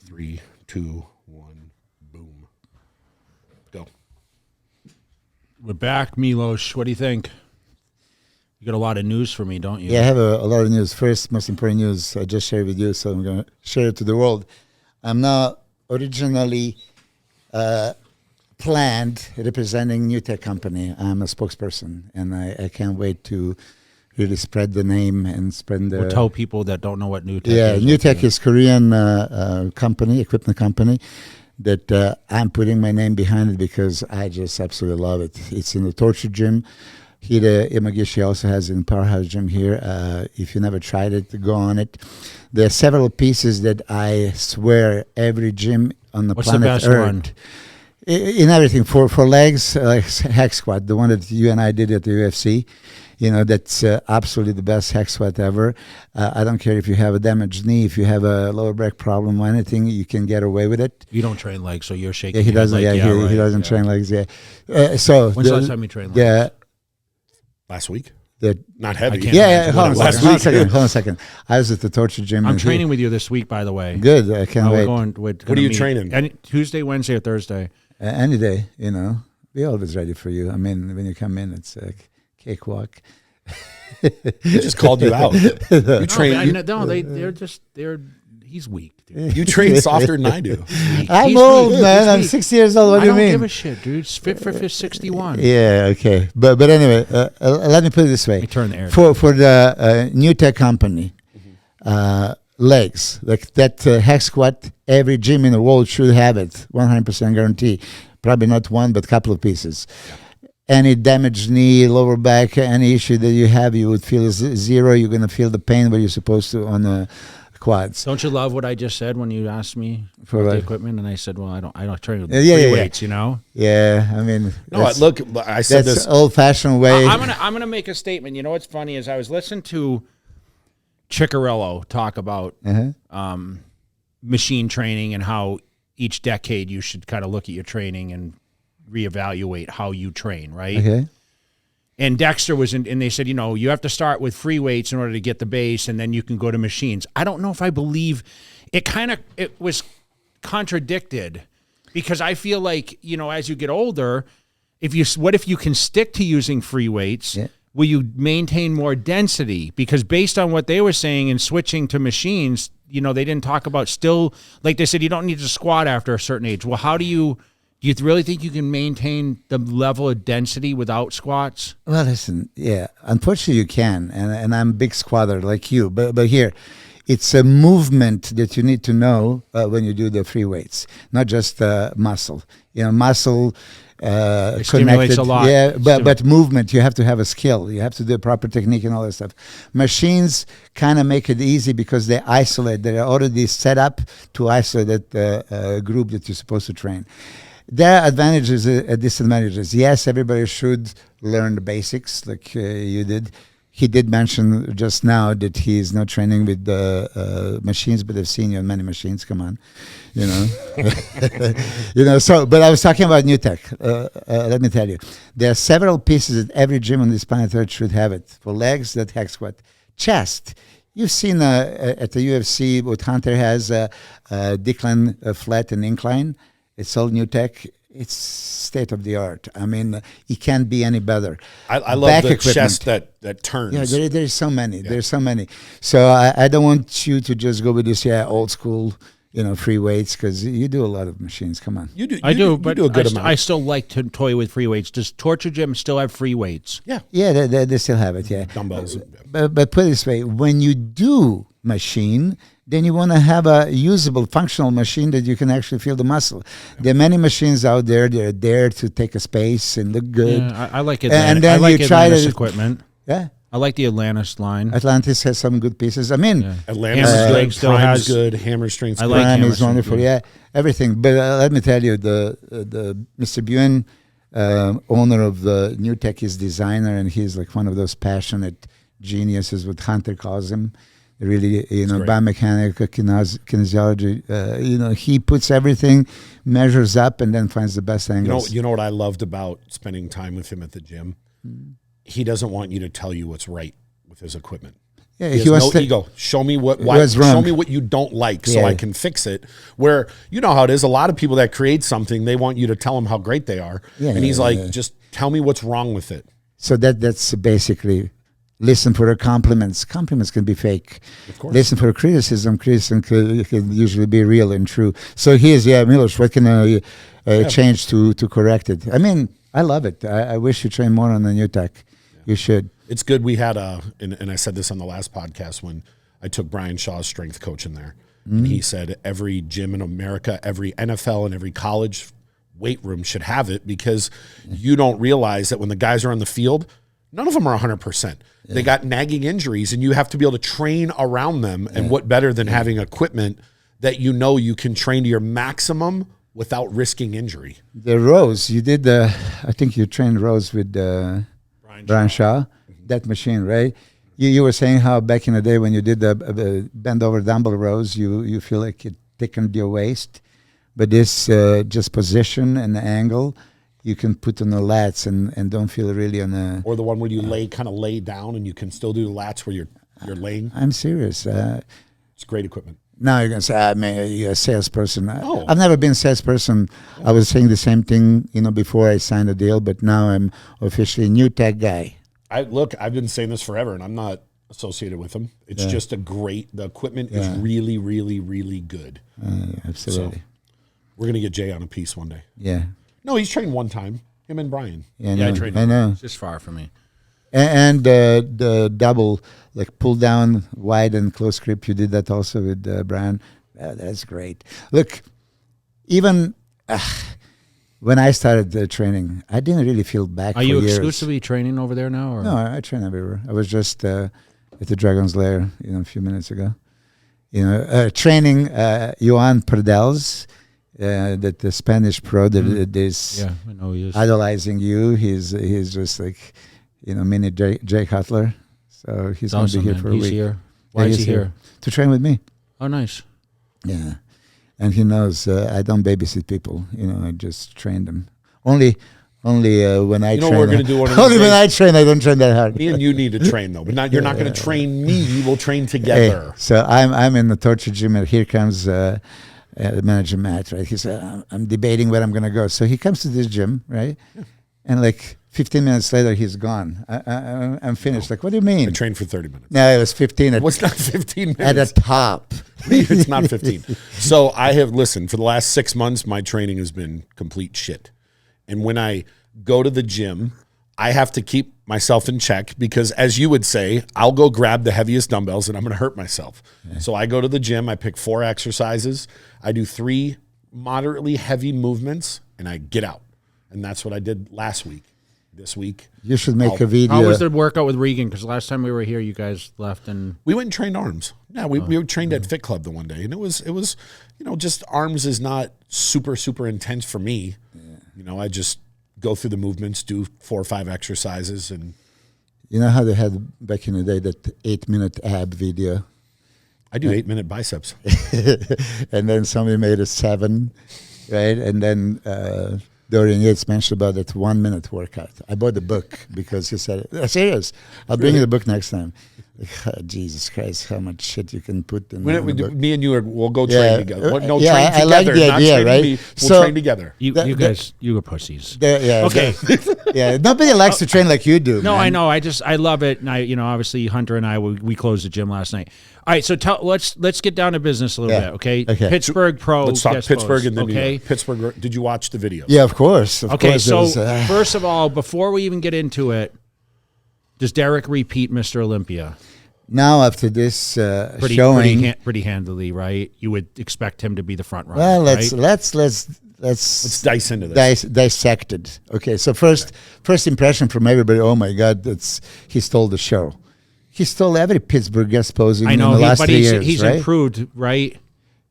3, 2, 1, boom. Go. We're back, Milos. What do you think? You got a lot of news for me, don't you? Yeah, I have a lot of news. First, most important news I just shared with you, so I'm going to share it to the world. I'm now originally planned representing New Tech Company. I'm a spokesperson, and I can't wait to really spread the name and spread the... Or tell people that don't know what New Tech is. Yeah, New Tech is Korean company, equipment company, that I'm putting my name behind it because I just absolutely love it. It's in the Torture Gym. Hida Imagishi also has it in Powerhouse Gym here. If you never tried it, go on it. There are several pieces that I swear every gym on the What's planet the best Earth, one? In everything, for legs, hack squat, the one that you and I did at the UFC, you know, that's absolutely the best hack squat ever. I don't care if you have a damaged knee, if you have a lower back problem or anything, you can get away with it. You don't train legs, so you're shaking. Yeah, he doesn't. Like, he doesn't train legs. Yeah. So when's the last time you trained legs? Yeah. Last week? The, Not heavy. yeah, hold on last a second. I was at the Torture Gym. I'm training with you this week, by the way. Good. I can't wait. What are you training? Tuesday, Wednesday, or Thursday? Any day, you know. We're always ready for you. I mean, when you come in, it's a cakewalk. He just called you out. You train. He's weak, dude. You train softer than I do. I'm old, man. I'm 60 years old. What do you mean? I don't give a shit, dude. It's fit for 61. Yeah, okay. But anyway, let me put it this way. Turn the air. For the New Tech Company, legs, like that hack squat, every gym in the world should have it. 100% guarantee. Probably not one, but a couple of pieces. Yeah. Any damaged knee, lower back, any issue that you have, you would feel zero. You're going to feel the pain where you're supposed to on the quads. Don't you love what I just said when you asked me for the equipment? And I said, well, I don't train with weights, you know? Yeah, I mean, no, look, I said that's this old-fashioned way. I'm gonna make a statement. You know what's funny is I was listening to Ciccarello talk about machine training and how each decade you should kind of look at your training and reevaluate how you train, right? Okay. And Dexter was in, and they said, you know, you have to start with free weights in order to get the base, and then you can go to machines. I don't know if I believe it. It was contradicted because I feel like, you know, as you get older, what if you can stick to using free weights? Yeah. Will you maintain more density? Because based on what they were saying and switching to machines, you know, they didn't talk about still, like they said, you don't need to squat after a certain age. Well, how do you really think you can maintain the level of density without squats? Well, listen, yeah, unfortunately you can, and I'm a big squatter like you, but here, it's a movement that you need to know when you do the free weights, not just muscle. You know, muscle it stimulates a lot. Yeah, but movement, you have to have a skill. You have to do the proper technique and all that stuff. Machines kind of make it easy because they isolate. They're already set up to isolate that group that you're supposed to train. There are advantages and disadvantages. Yes, everybody should learn the basics like you did. He did mention just now that he is not training with the machines, but I've seen you on many machines. Come on, you know. You know, so, but I was talking about New Tech. Let me tell you, there are several pieces that every gym on this planet Earth should have it. For legs, that hack squat. Chest. You've seen at the UFC what Hunter has, decline, flat, and incline. It's all New Tech. It's state of the art. I mean, it can't be any better. I love the chest that turns. Yeah, there's so many. Yeah. There's so many. So I don't want you to just go with this old school, you know, free weights, because you do a lot of machines. Come on. You do a good amount. I still like to toy with free weights. Does Torture Gym still have free weights? Yeah. Yeah, they still have it. Yeah. Dumbbells. But put it this way: when you do machine, then you want to have a usable, functional machine that you can actually feel the muscle. There are many machines out there that are there to take a space and look good. Yeah, I like it. And then you try Atlantis equipment. Yeah. I like the Atlantis line. Atlantis has some good pieces. I mean, Atlantis still has good. Hammer strength. I like Prime is wonderful. Good. Yeah, everything. But let me tell you, the Mr. Buen, owner of the New Tech, is designer, and he's like one of those passionate geniuses, what Hunter calls him. Really, you know, biomechanical kinesiology. You know, he puts everything, measures up, and then finds the best angles. You know what I loved about spending time with him at the gym? Mm-hmm. He doesn't want you to tell you what's right with his equipment. Yeah, He has no ego. Show me what. Why, show me what you don't like, so I can fix it. Where you know how it is. A lot of people that create something, they want you to tell them how great they are, and he's like, just tell me what's wrong with it. So that's basically listen for the compliments. Compliments can be fake. Of course. Listen for criticism. Criticism can usually be real and true. So here's Milos. What can I change to correct it? I mean, I love it. I wish you train more on the new tech. You should. It's good. We had and I said this on the last podcast when I took Brian Shaw's strength coach in there. And he said every gym in America, every NFL and every college weight room should have it, because you don't realize that when the guys are on the field, none of them are 100%. They got nagging injuries, and you have to be able to train around them. And what better than having equipment that you know you can train to your maximum without risking injury. The rows, you did I think you trained rows with Brian Shaw, that machine, right? You were saying how back in the day when you did the bend over dumbbell rows, you feel like it thickened your waist. But this just position and the angle, you can put on the lats and don't feel really on the... Or the one where you lay down and you can still do the lats where you're laying. I'm serious. It's great equipment. Now you're going to say, man, you're a salesperson. No. I've never been a salesperson. I was saying the same thing, before I signed a deal, but now I'm officially a new tech guy. I've been saying this forever, and I'm not associated with them. It's just the equipment is really, really, really good. Absolutely. So we're going to get Jay on a piece one day. Yeah. No, he's trained one time, him and Brian. I trained. I know. It's just far from me. And the double, like pull down wide and close grip, you did that also with Brian. That's great. Look, even when I started training, I didn't really feel back for years. Are you years. exclusively training over there now? Or? No, I train everywhere. I was just at the Dragon's Lair, a few minutes ago. Training Joan Pardels, that the Spanish pro that is I know he is. idolizing you. He's just like, mini Jay Cutler. So he's going to be here for a week. Here. Why is he here? To train with me. Oh, nice. Yeah. And he knows I don't babysit people. I just train them. Only when I train. We're going to do one of only when I train, I don't train that hard. Me and you need to train, though. But you're not going to train me. We'll train together. Hey, so I'm in the torture gym, and here comes the manager, Matt, right? He said, I'm debating where I'm going to go. So he comes to this gym, right? Yeah. And like 15 minutes later, he's gone. I'm finished. Like, what do you mean? I trained for 30 minutes. No, it was 15. What's not 15 minutes? At the top. It's not 15. So I have, for the last 6 months, my training has been complete shit. And when I go to the gym, I have to keep myself in check because, as you would say, I'll go grab the heaviest dumbbells and I'm going to hurt myself. Yeah. So I go to the gym, I pick 4 exercises, I do 3 moderately heavy movements, and I get out. And that's what I did last week. This week, you should make a video. How was the workout with Regan? Because last time we were here, you guys left and we went and trained arms. Yeah, we were trained at Fit Club the one day, and it was just arms is not super intense for me. Yeah. I just go through the movements, do 4 or 5 exercises, and you know how they had back in the day that 8-minute ab video. I do 8-minute biceps, and then somebody made a 7, right? And then. Dorian Yates mentioned about that 1-minute workout. I bought the book because he said, serious, I'll bring you the book next time. Jesus Christ, how much shit you can put in the book. Me and you we'll go train together. Train together. I like the idea, right? We'll train together. You guys, you are pussies. Okay. Nobody likes to train like you do. No, man. I know. I love it. And obviously Hunter and I, we closed the gym last night. All right, so let's get down to business a little bit, okay? Pittsburgh Pro. Let's talk Pittsburgh and then New York. Pittsburgh. Did you watch the video? Yeah, of course. Of course, so first of all, before we even get into it, does Derek repeat Mr. Olympia? Now after this showing, pretty handily, right? You would expect him to be the front runner. Well, let's dice into this. Dissect it. Okay, so first impression from everybody. Oh my God, he stole the show. He stole every Pittsburgh guest posing in the last 3 years. He's right? improved, right?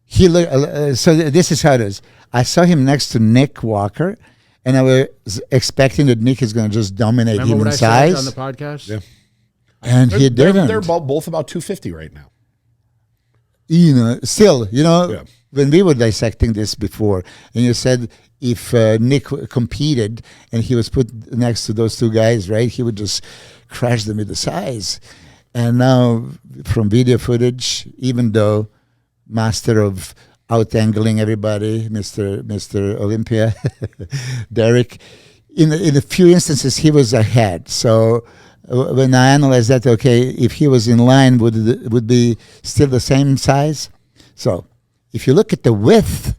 He so this is how it is. I saw him next to Nick Walker, and I was expecting that Nick is going to just dominate him in size. Remember what I said on the podcast? Yeah. And he didn't. They're both about 250 right now. Still, when we were dissecting this before, and you said if Nick competed and he was put next to those 2 guys, right, he would just crash them with the size. And now from video footage, even though master of out-angling everybody, Mr. Olympia, Derek, in a few instances he was ahead. So when I analyze that, okay, if he was in line, would it be still the same size? So if you look at the width,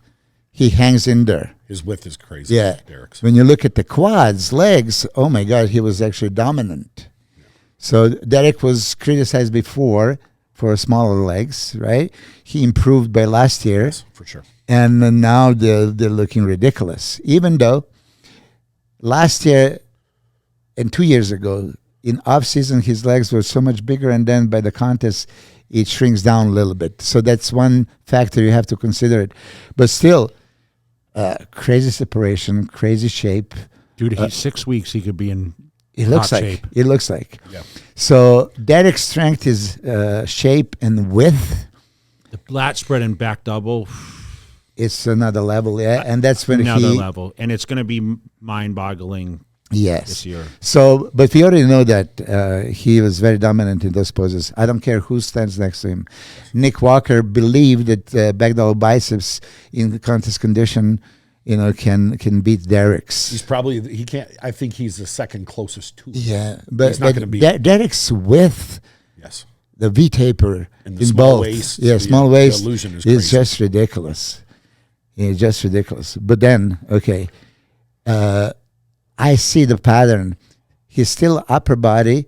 he hangs in there. His width is crazy. Yeah. Derek's. When you look at the quads, legs, oh my God, he was actually dominant. Yeah. So Derek was criticized before for smaller legs, right? He improved by last year. Yes, for sure. And now they're looking ridiculous. Even though last year and 2 years ago, in off-season, his legs were so much bigger, and then by the contest, it shrinks down a little bit. So that's one factor you have to consider it. But still, crazy separation, crazy shape. Dude, he's 6 weeks. He could be in top shape. It looks like. Yeah. So Derek's strength is shape and width. The lat spread and back double. It's another level, yeah. And that's when another level. And it's going to be mind-boggling this year. So, but we already know that he was very dominant in those poses. I don't care who stands next to him. Nick Walker believed that back double biceps in the contest condition, can beat Derek's. He can't. I think he's the second closest to him. Yeah, but he's not going to be. Derek's width, yes, the V taper and the in small both, waist, small waist, the illusion is crazy. just ridiculous. It's just ridiculous. But then, okay, I see the pattern. He's still upper body.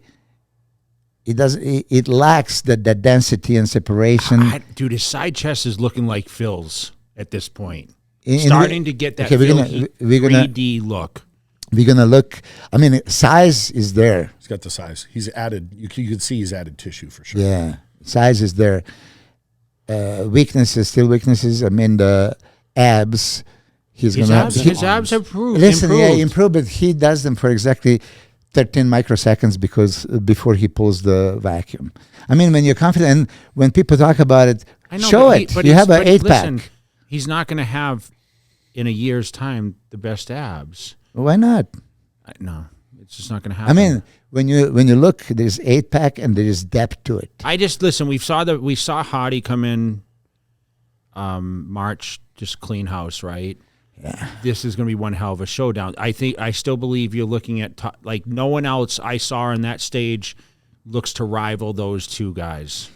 It lacks the density and separation. Dude, his side chest is looking like Phil's at this point. Starting to get that 3D look. We're gonna look. I mean, size is there. He's got the size. He's added. You can see he's added tissue for sure. Yeah, size is there. Weaknesses, still weaknesses. I mean, the abs. His abs have improved. Listen, improved, but he does them for exactly 13 microseconds before he pulls the vacuum. I mean, when you're confident, and when people talk about it, show it. You have an 8-pack. He's not going to have, in a year's time, the best abs. Why not? No, it's just not going to happen. I mean, when you look, there's 8-pack and there is depth to it. Listen. We saw Hottie come in, March, just clean house, right? Yeah. This is going to be one hell of a showdown. I still believe you're looking at like no one else I saw on that stage looks to rival those two guys.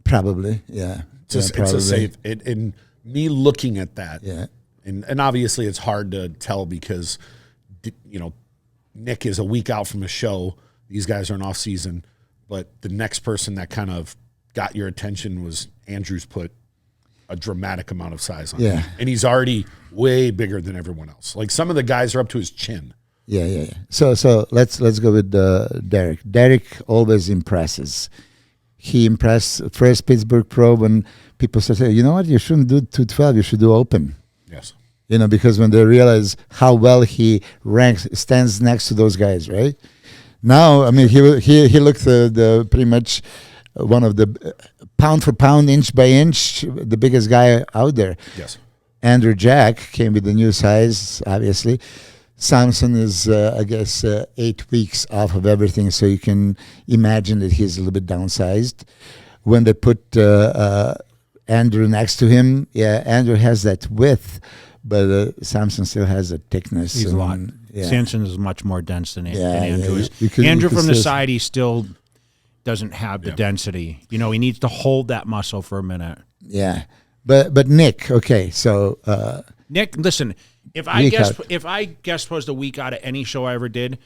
Probably, yeah. It's a safe. And me looking at that, yeah. And obviously it's hard to tell because, Nick is a week out from a show. These guys are in off season, but the next person that kind of got your attention was Andrew's put a dramatic amount of size on him. And he's already way bigger than everyone else. Like some of the guys are up to his chin. Yeah. So let's go with Derek. Derek always impresses. He impressed first Pittsburgh Pro when people said, you know what, you shouldn't do 212, you should do open. Yes. Because when they realize how well he stands next to those guys, right? Now, I mean, he looked the pretty much one of the pound for pound, inch by inch, the biggest guy out there. Yes. Andrew Jack came with the new size, obviously. Samson is, 8 weeks off of everything, so you can imagine that he's a little bit downsized. When they put Andrew next to him, Andrew has that width, but Samson still has a thickness. He's a lot. Yeah. Samson is much more dense than Andrew is. Yeah. Andrew from the side, he still doesn't have the density. He needs to hold that muscle for a minute. Yeah. But Nick, okay, so Nick, listen, if I guessed was the week out of any show I ever did,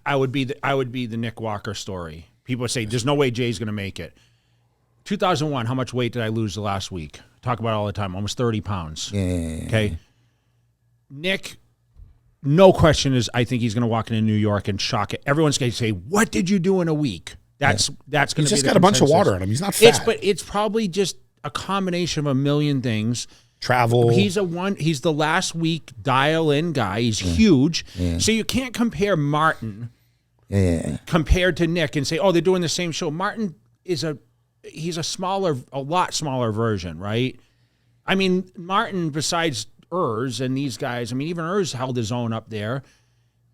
I would be the Nick Walker story. People would say, there's no way Jay's gonna make it. 2001, how much weight did I lose the last week? Talk about it all the time, almost 30 pounds. Yeah. Okay. Nick, no question I think he's going to walk into New York and shock it. Everyone's going to say, "What did you do in a week?" That's going to be. He's just got a bunch of water on him. He's not fat. It's probably just a combination of a million things. Travel. He's the last week dial-in guy. He's huge. Yeah. So you can't compare Martin compared to Nick and say, "Oh, they're doing the same show." Martin is he's a lot smaller version, right? I mean, Martin, besides Urs and these guys, I mean, even Urs held his own up there.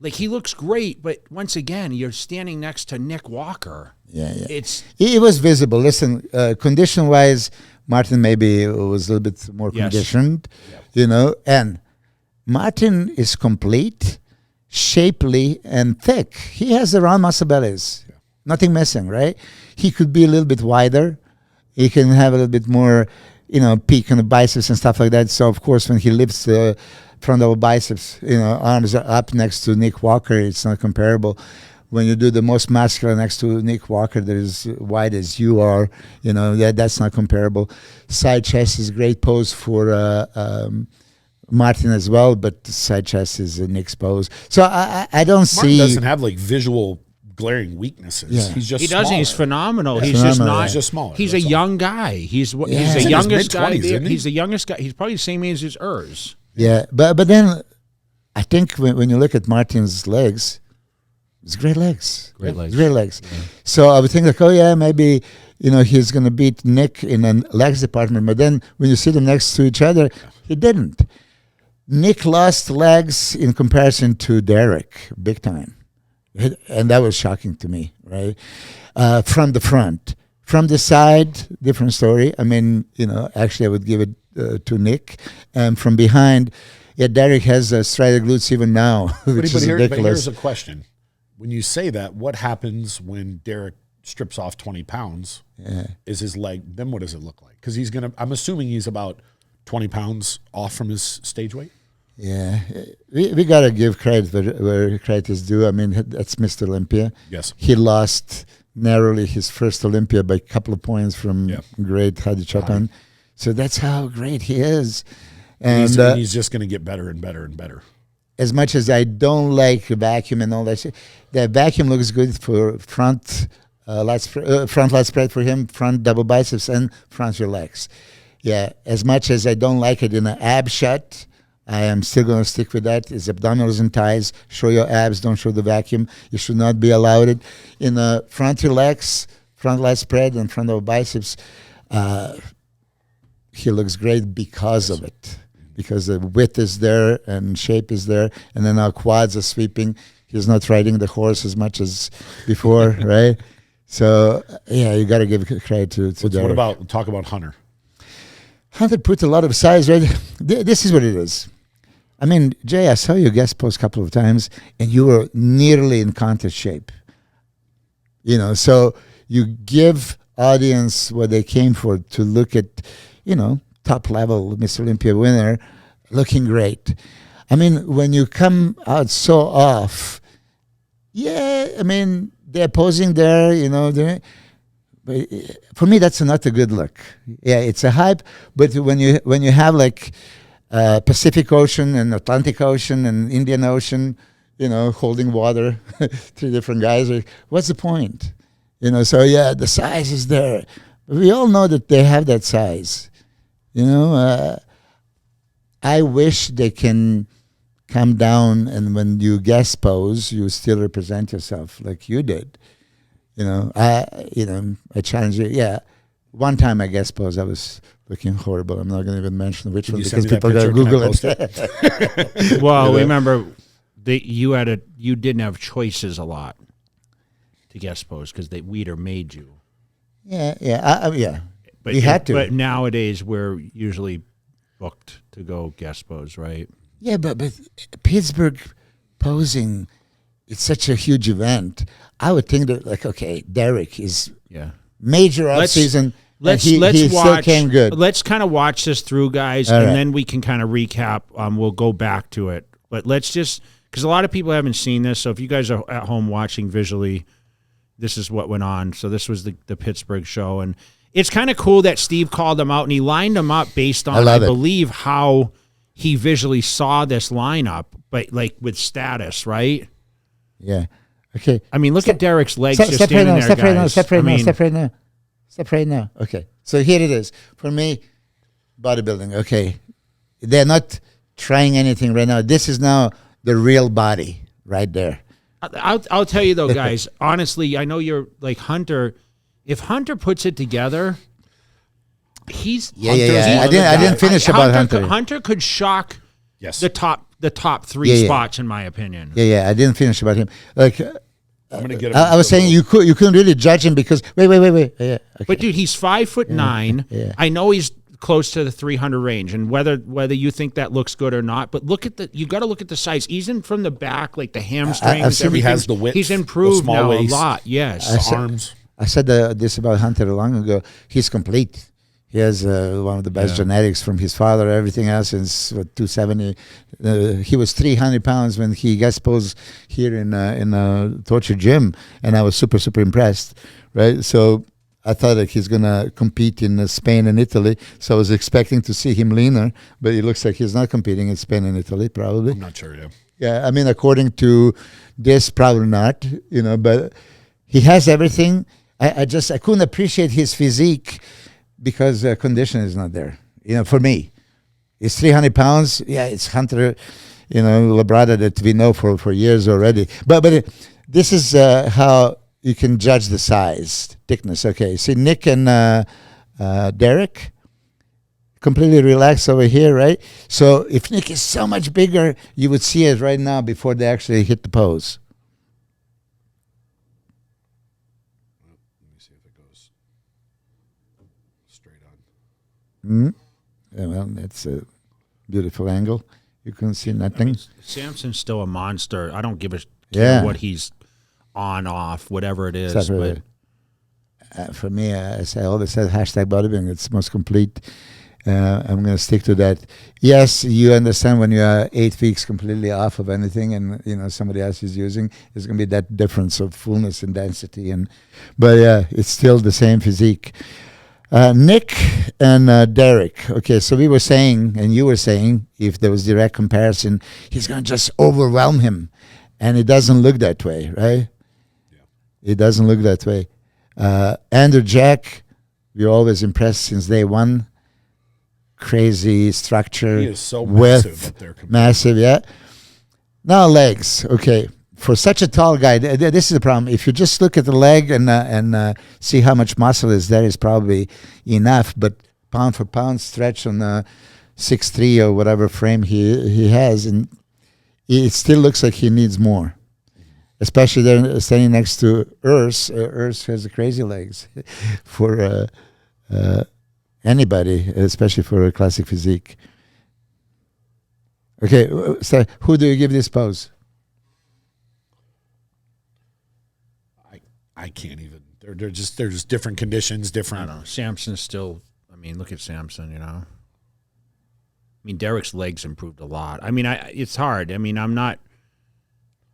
Like, he looks great, but once again, you're standing next to Nick Walker. Yeah. It was visible. Listen, condition-wise, Martin maybe was a little bit more conditioned, and Martin is complete, shapely, and thick. He has the round muscle bellies. Yeah. Nothing missing, right? He could be a little bit wider. He can have a little bit more, peak on the biceps and stuff like that. So, of course, when he lifts the front of the biceps, arms are up next to Nick Walker, it's not comparable. When you do the most muscular next to Nick Walker, that is wide as you are, that's not comparable. Side chest is a great pose for Martin as well, but side chest is Nick's pose. So I don't see... Martin doesn't have like visual glaring weaknesses. Yeah. He's just doesn't. Smaller. He's phenomenal. Yeah. He's just not. He's just smaller. He's a young guy. He's the youngest guy. He's the youngest guy. He's probably the same age as Urs. Yeah, but then I think when you look at Martin's legs, it's great legs. Great legs. Yeah. So I would think like, maybe he's going to beat Nick in the legs department. But then when you see them next to each other, he didn't. Nick lost legs in comparison to Derek, big time. And that was shocking to me, right? From the front. From the side, different story. I mean, actually I would give it to Nick. And from behind, Derek has striated glutes even now, which is ridiculous. But here's a question. When you say that, what happens when Derek strips off 20 pounds? Yeah. Is his leg, then what does it look like? Because I'm assuming he's about 20 pounds off from his stage weight? Yeah, we got to give credit where credit is due. I mean, that's Mr. Olympia. Yes. He lost narrowly his first Olympia by a couple of points from great Hadi Chopin. So that's how great he is. And he's just going to get better and better and better. As much as I don't like vacuum and all that shit, the vacuum looks good for front lat spread for him, front double biceps, and front your legs. Yeah, as much as I don't like it in an ab shot, I am still going to stick with that. It's abdominals and thighs. Show your abs, don't show the vacuum. You should not be allowed it. In the front your legs, front lat spread, and front of biceps, he looks great because of it. Because the width is there and shape is there. And then our quads are sweeping. He's not riding the horse as much as before, right? So, you got to give credit to Derek. Talk about Hunter. Hunter put a lot of size, right? This is what it is. I mean, Jay, I saw you guest post a couple of times, and you were nearly in contest shape. So you give audience what they came for to look at, top level Mr. Olympia winner looking great. I mean, when you come out so off, they're posing there, but for me, that's not a good look. Yeah, it's a hype, but when you have like Pacific Ocean and Atlantic Ocean and Indian Ocean, holding water, three different guys, what's the point? So the size is there. We all know that they have that size. I wish they can come down and when you guest pose, you still represent yourself like you did. I challenge you. Yeah, one time I guest pose, I was looking horrible. I'm not going to even mention which one because people are going to Google it. Well, remember, you didn't have choices a lot to guest pose because Weider made you. Yeah. But you had to. But nowadays we're usually booked to go guest pose, right? Yeah, but Pittsburgh posing, it's such a huge event. I would think that Derek is major off season. Let's still came good. Let's kind of watch this through, guys, and then we can kind of recap. We'll go back to it, but let's just because a lot of people haven't seen this. So if you guys are at home watching visually, this is what went on. So this was the Pittsburgh show, and it's kind of cool that Steve called them out and he lined them up based on I believe how he visually saw this lineup, but like with status, right? Yeah. Okay. I mean, look at Derek's legs just standing there, guys. Step right now. Okay. So here it is. For me, bodybuilding. Okay. They're not trying anything right now. This is now the real body right there. I'll tell you, though, guys, honestly, I know you're like Hunter. If Hunter puts it together, I didn't finish about Hunter. Hunter could shock the the top three spots in my opinion. Yeah. I didn't finish about him. Like, I'm gonna get him. I was saying you couldn't really judge him because wait. Yeah, okay. But dude, he's 5'9". Yeah. I know he's close to the 300 range, and whether you think that looks good or not, but you got to look at the size. Even from the back, like the hamstrings, he has the width, he's improved the small now waist, a lot. Yes, the arms. I said this about Hunter long ago. He's complete. He has one of the best genetics from his father. Everything else is 270. He was 300 pounds when he got posed here in Torture Gym, and I was super impressed. Right, so I thought that he's gonna compete in Spain and Italy. So I was expecting to see him leaner, but it looks like he's not competing in Spain and Italy. Probably. I'm not sure. Yeah, I mean, according to this, probably not. But he has everything. I couldn't appreciate his physique because condition is not there. For me, it's 300 pounds. Yeah, it's Hunter, Labrada that we know for years already. But this is how you can judge the size, thickness. Okay, see Nick and Derek, completely relaxed over here, right? So if Nick is so much bigger, you would see it right now before they actually hit the pose. Yeah, well, that's a beautiful angle. You can see nothing. Samson's still a monster. I don't give a care what he's on, off, whatever it is. But for me, as I always said, #bodybuilding, it's most complete. I'm going to stick to that. Yes, you understand when you are 8 weeks completely off of anything and somebody else is using, there's going to be that difference of fullness and density. But yeah, it's still the same physique. Nick and Derek. Okay, so we were saying, and you were saying, if there was direct comparison, he's going to just overwhelm him. And it doesn't look that way, right? Yeah. It doesn't look that way. Andrew Jack, we're always impressed since day one. Crazy structure. He is so massive up there. Massive, yeah. Now legs. Okay. For such a tall guy, this is the problem. If you just look at the leg and see how much muscle is there, is probably enough. But pound for pound stretch on 6'3" or whatever frame he has, and it still looks like he needs more. Especially there standing next to Urs. Urs has the crazy legs for anybody, especially for a classic physique. Okay, so who do you give this pose? I can't even. They're just different conditions, different. I don't know. Samson's still. I mean, look at Samson. I mean, Derek's legs improved a lot. I mean, it's hard. I mean, I'm not.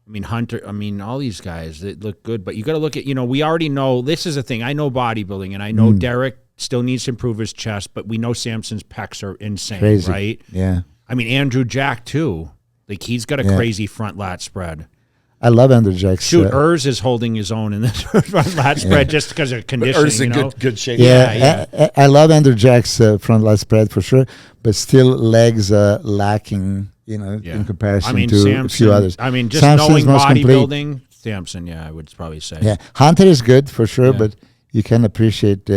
I mean, Hunter. I mean, all these guys that look good, but you got to look at. We already know this is the thing. I know bodybuilding, and I know Derek still needs to improve his chest, but we know Samson's pecs are insane, crazy. Right? Yeah. I mean, Andrew Jack too. Like he's got a crazy front lat spread. I love Andrew Jack's. Shoot, Urs is holding his own in this front lat spread just because of conditioning. Urs in good shape. Yeah. I love Andrew Jack's front lat spread for sure, but still legs lacking, in comparison to Samson, a few others. I mean, just Samson's knowing bodybuilding, Samson, I would probably say. Yeah, Hunter is good for sure, but you can appreciate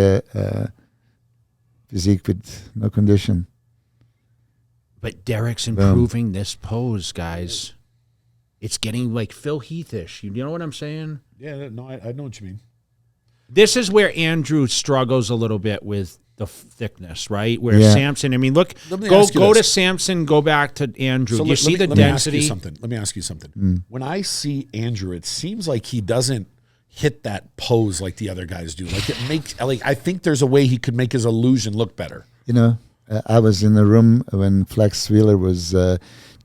physique with no condition. But Derek's improving this pose, guys. It's getting like Phil Heath-ish. You know what I'm saying? Yeah, no, I know what you mean. This is where Andrew struggles a little bit with the thickness, right? Where Samson, I mean, look, go to Samson, go back to Andrew. So you see the density? Let me ask you something. When I see Andrew, it seems like he doesn't hit that pose like the other guys do. Like it makes, I think there's a way he could make his illusion look better. I was in the room when Flex Wheeler was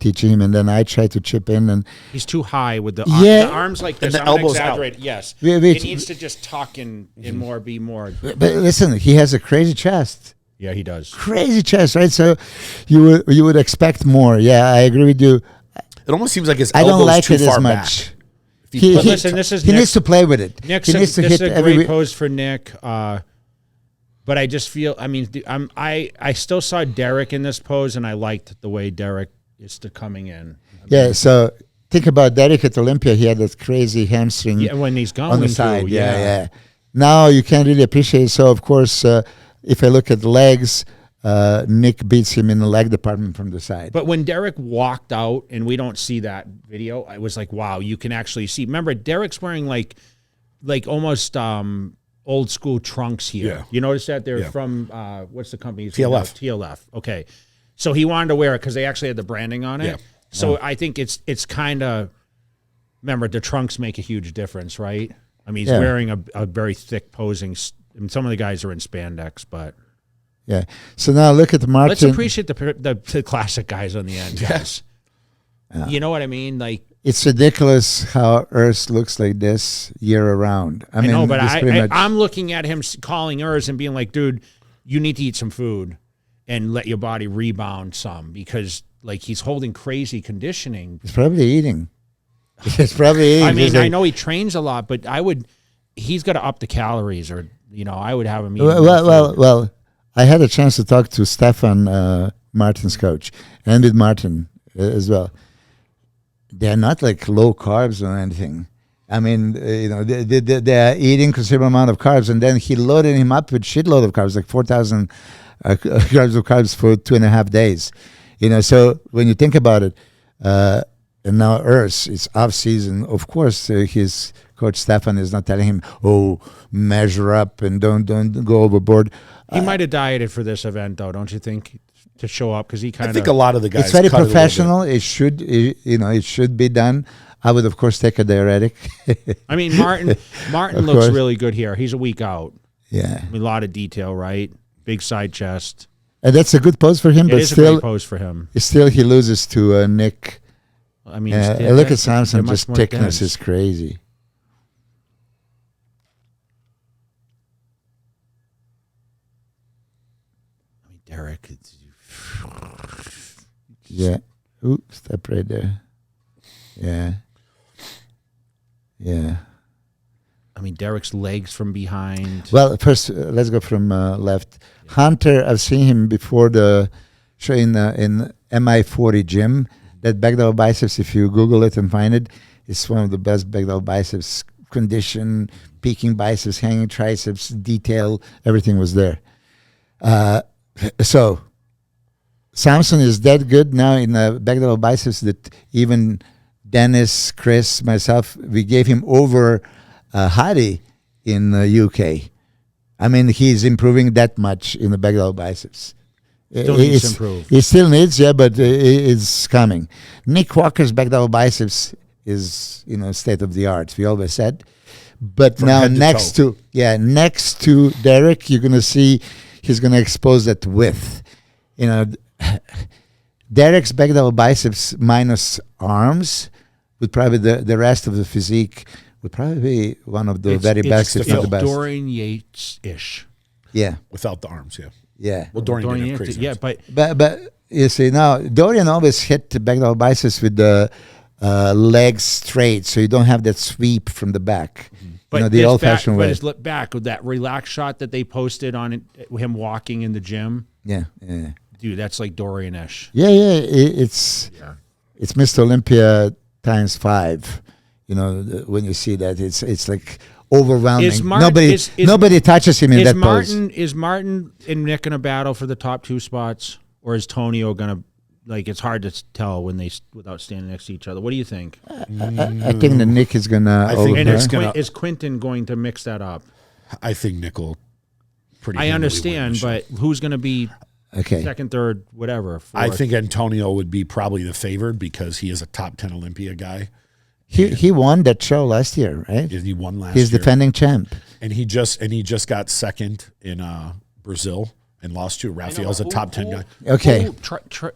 teaching him, and then I tried to chip in, and he's too high with the arms like this. And the elbows out. Yes, he needs to just tuck in more, be more. But listen, he has a crazy chest. Yeah, he does. Crazy chest, right? So you would expect more. Yeah, I agree with you. It almost seems like his I elbow's don't like too it far as much. But listen, this is he needs to play with it. Nick's he needs to this hit is a great pose for Nick. But I just feel, I mean, I still saw Derek in this pose, and I liked the way Derek is coming in. So think about Derek at Olympia. He had that crazy hamstring when he's going on the side. Yeah. Now you can't really appreciate it. So, of course, if I look at the legs, Nick beats him in the leg department from the side. But when Derek walked out, and we don't see that video, I was like, wow, you can actually see. Remember, Derek's wearing like almost old school trunks here. Yeah. You notice that? They're from, what's the company? TLF. TLF. Okay. So he wanted to wear it because they actually had the branding on it. Yeah. So I think it's kind of, remember, the trunks make a huge difference, right? I mean, he's wearing a very thick posing. I mean, some of the guys are in spandex, but. Yeah. So now look at Martin. Let's appreciate the classic guys on the end, guys. You know what I mean? Like, it's ridiculous how Earth looks like this year around. I mean, know, but much, I'm looking at him calling Earth and being like, dude, you need to eat some food and let your body rebound some, because like he's holding crazy conditioning. He's probably eating. He's probably eating. I mean, I know he trains a lot, but he's got to up the calories, or, you know, I would have him eat. Well, I had a chance to talk to Stefan, Martin's coach, and with Martin as well. They're not like low carbs or anything. I mean, you know, they're eating considerable amount of carbs, and then he loaded him up with shitload of carbs, like 4,000 grams of carbs for 2.5 days. You know, so when you think about it, and now Earth, it's off season. Of course, his coach Stefan is not telling him, "Oh, measure up and don't go overboard." He might have dieted for this event, though, don't you think, to show up? Because he kind of. I think a lot of the guys. It's very professional. It should, it should be done. I would, of course, take a diuretic. I mean, Martin looks really good here. He's a week out. Yeah, I mean, a lot of detail, right? Big side chest. And that's a good pose for him. But It is still, a great pose for him. Still, he loses to Nick. I mean, look at Samson. they're Just much more thickness dense. is crazy. I mean, Derek. Yeah. Ooh, step right there. Yeah. Yeah. I mean, Derek's legs from behind. Well, first, let's go from left. Yeah. Hunter, I've seen him before the show in MI40 gym. That back double biceps, if you Google it and find it, it's one of the best back double biceps. Condition, peaking biceps, hanging triceps, detail, everything was there. So, Samson is that good now in the back double biceps that even Dennis, Chris, myself, we gave him over Hadi in the UK. I mean, he's improving that much in the back double biceps. Still needs to improve. He still needs, yeah, but it's coming. Nick Walker's back double biceps is, state of the art. We always said, but now next to Derek, you're gonna see he's gonna expose that width. Derek's back double biceps minus arms would probably the rest of the physique would probably be one of the very best, if not the best. Dorian Yates-ish. Yeah, without the arms. Yeah. Yeah. Well, Dorian didn't have crazy arms. But you see now, Dorian always hit the back double biceps with the legs straight, so you don't have that sweep from the back. Mm-hmm. But the old-fashioned way. But his back with that relaxed shot that they posted on it, him walking in the gym. Yeah. Dude, that's like Dorian-ish. Yeah. It's Mr. Olympia times 5. When you see that, it's like overwhelming. Nobody touches him in that pose. Is Martin and Nick in a battle for the top 2 spots, or is Tonio gonna? It's hard to tell without standing next to each other. What do you think? I think that Nick is gonna. Is Quinton going to mix that up? I think Nick will. I understand, but who's going to be second, third, whatever? Fourth? I think Antonio would be probably the favored because he is a top 10 Olympia guy. He won that show last year, right? He won last year. He's defending champ, and he just got second in Brazil and lost to Rafael's a top 10 guy. Okay,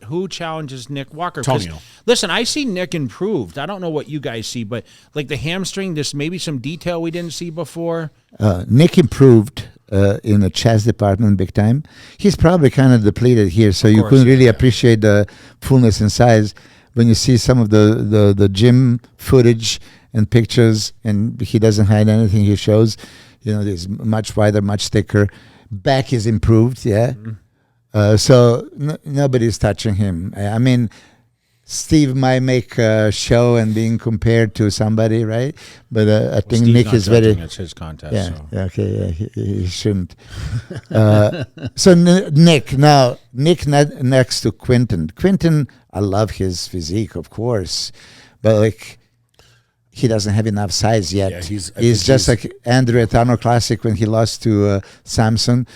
who challenges Nick Walker? Tonio. Listen, I see Nick improved. I don't know what you guys see, but like the hamstring, there's maybe some detail we didn't see before. Nick improved in the chest department big time. He's probably kind of depleted here, so you couldn't really appreciate the fullness and size. When you see some of the gym footage and pictures, and he doesn't hide anything he shows, he's much wider, much thicker. Back is improved, yeah. Mm-hmm. So nobody's touching him. I mean, Steve might make a show and being compared to somebody, right? But I think Steve's Nick not is very. judging, it's his contest. Yeah. So. Yeah, okay. Yeah. He shouldn't. So Nick now. Nick next to Quinton. Quinton, I love his physique, of course, but like he doesn't have enough size yet. Yeah, he's just like Andrew at Arnold Classic when he lost to Samson.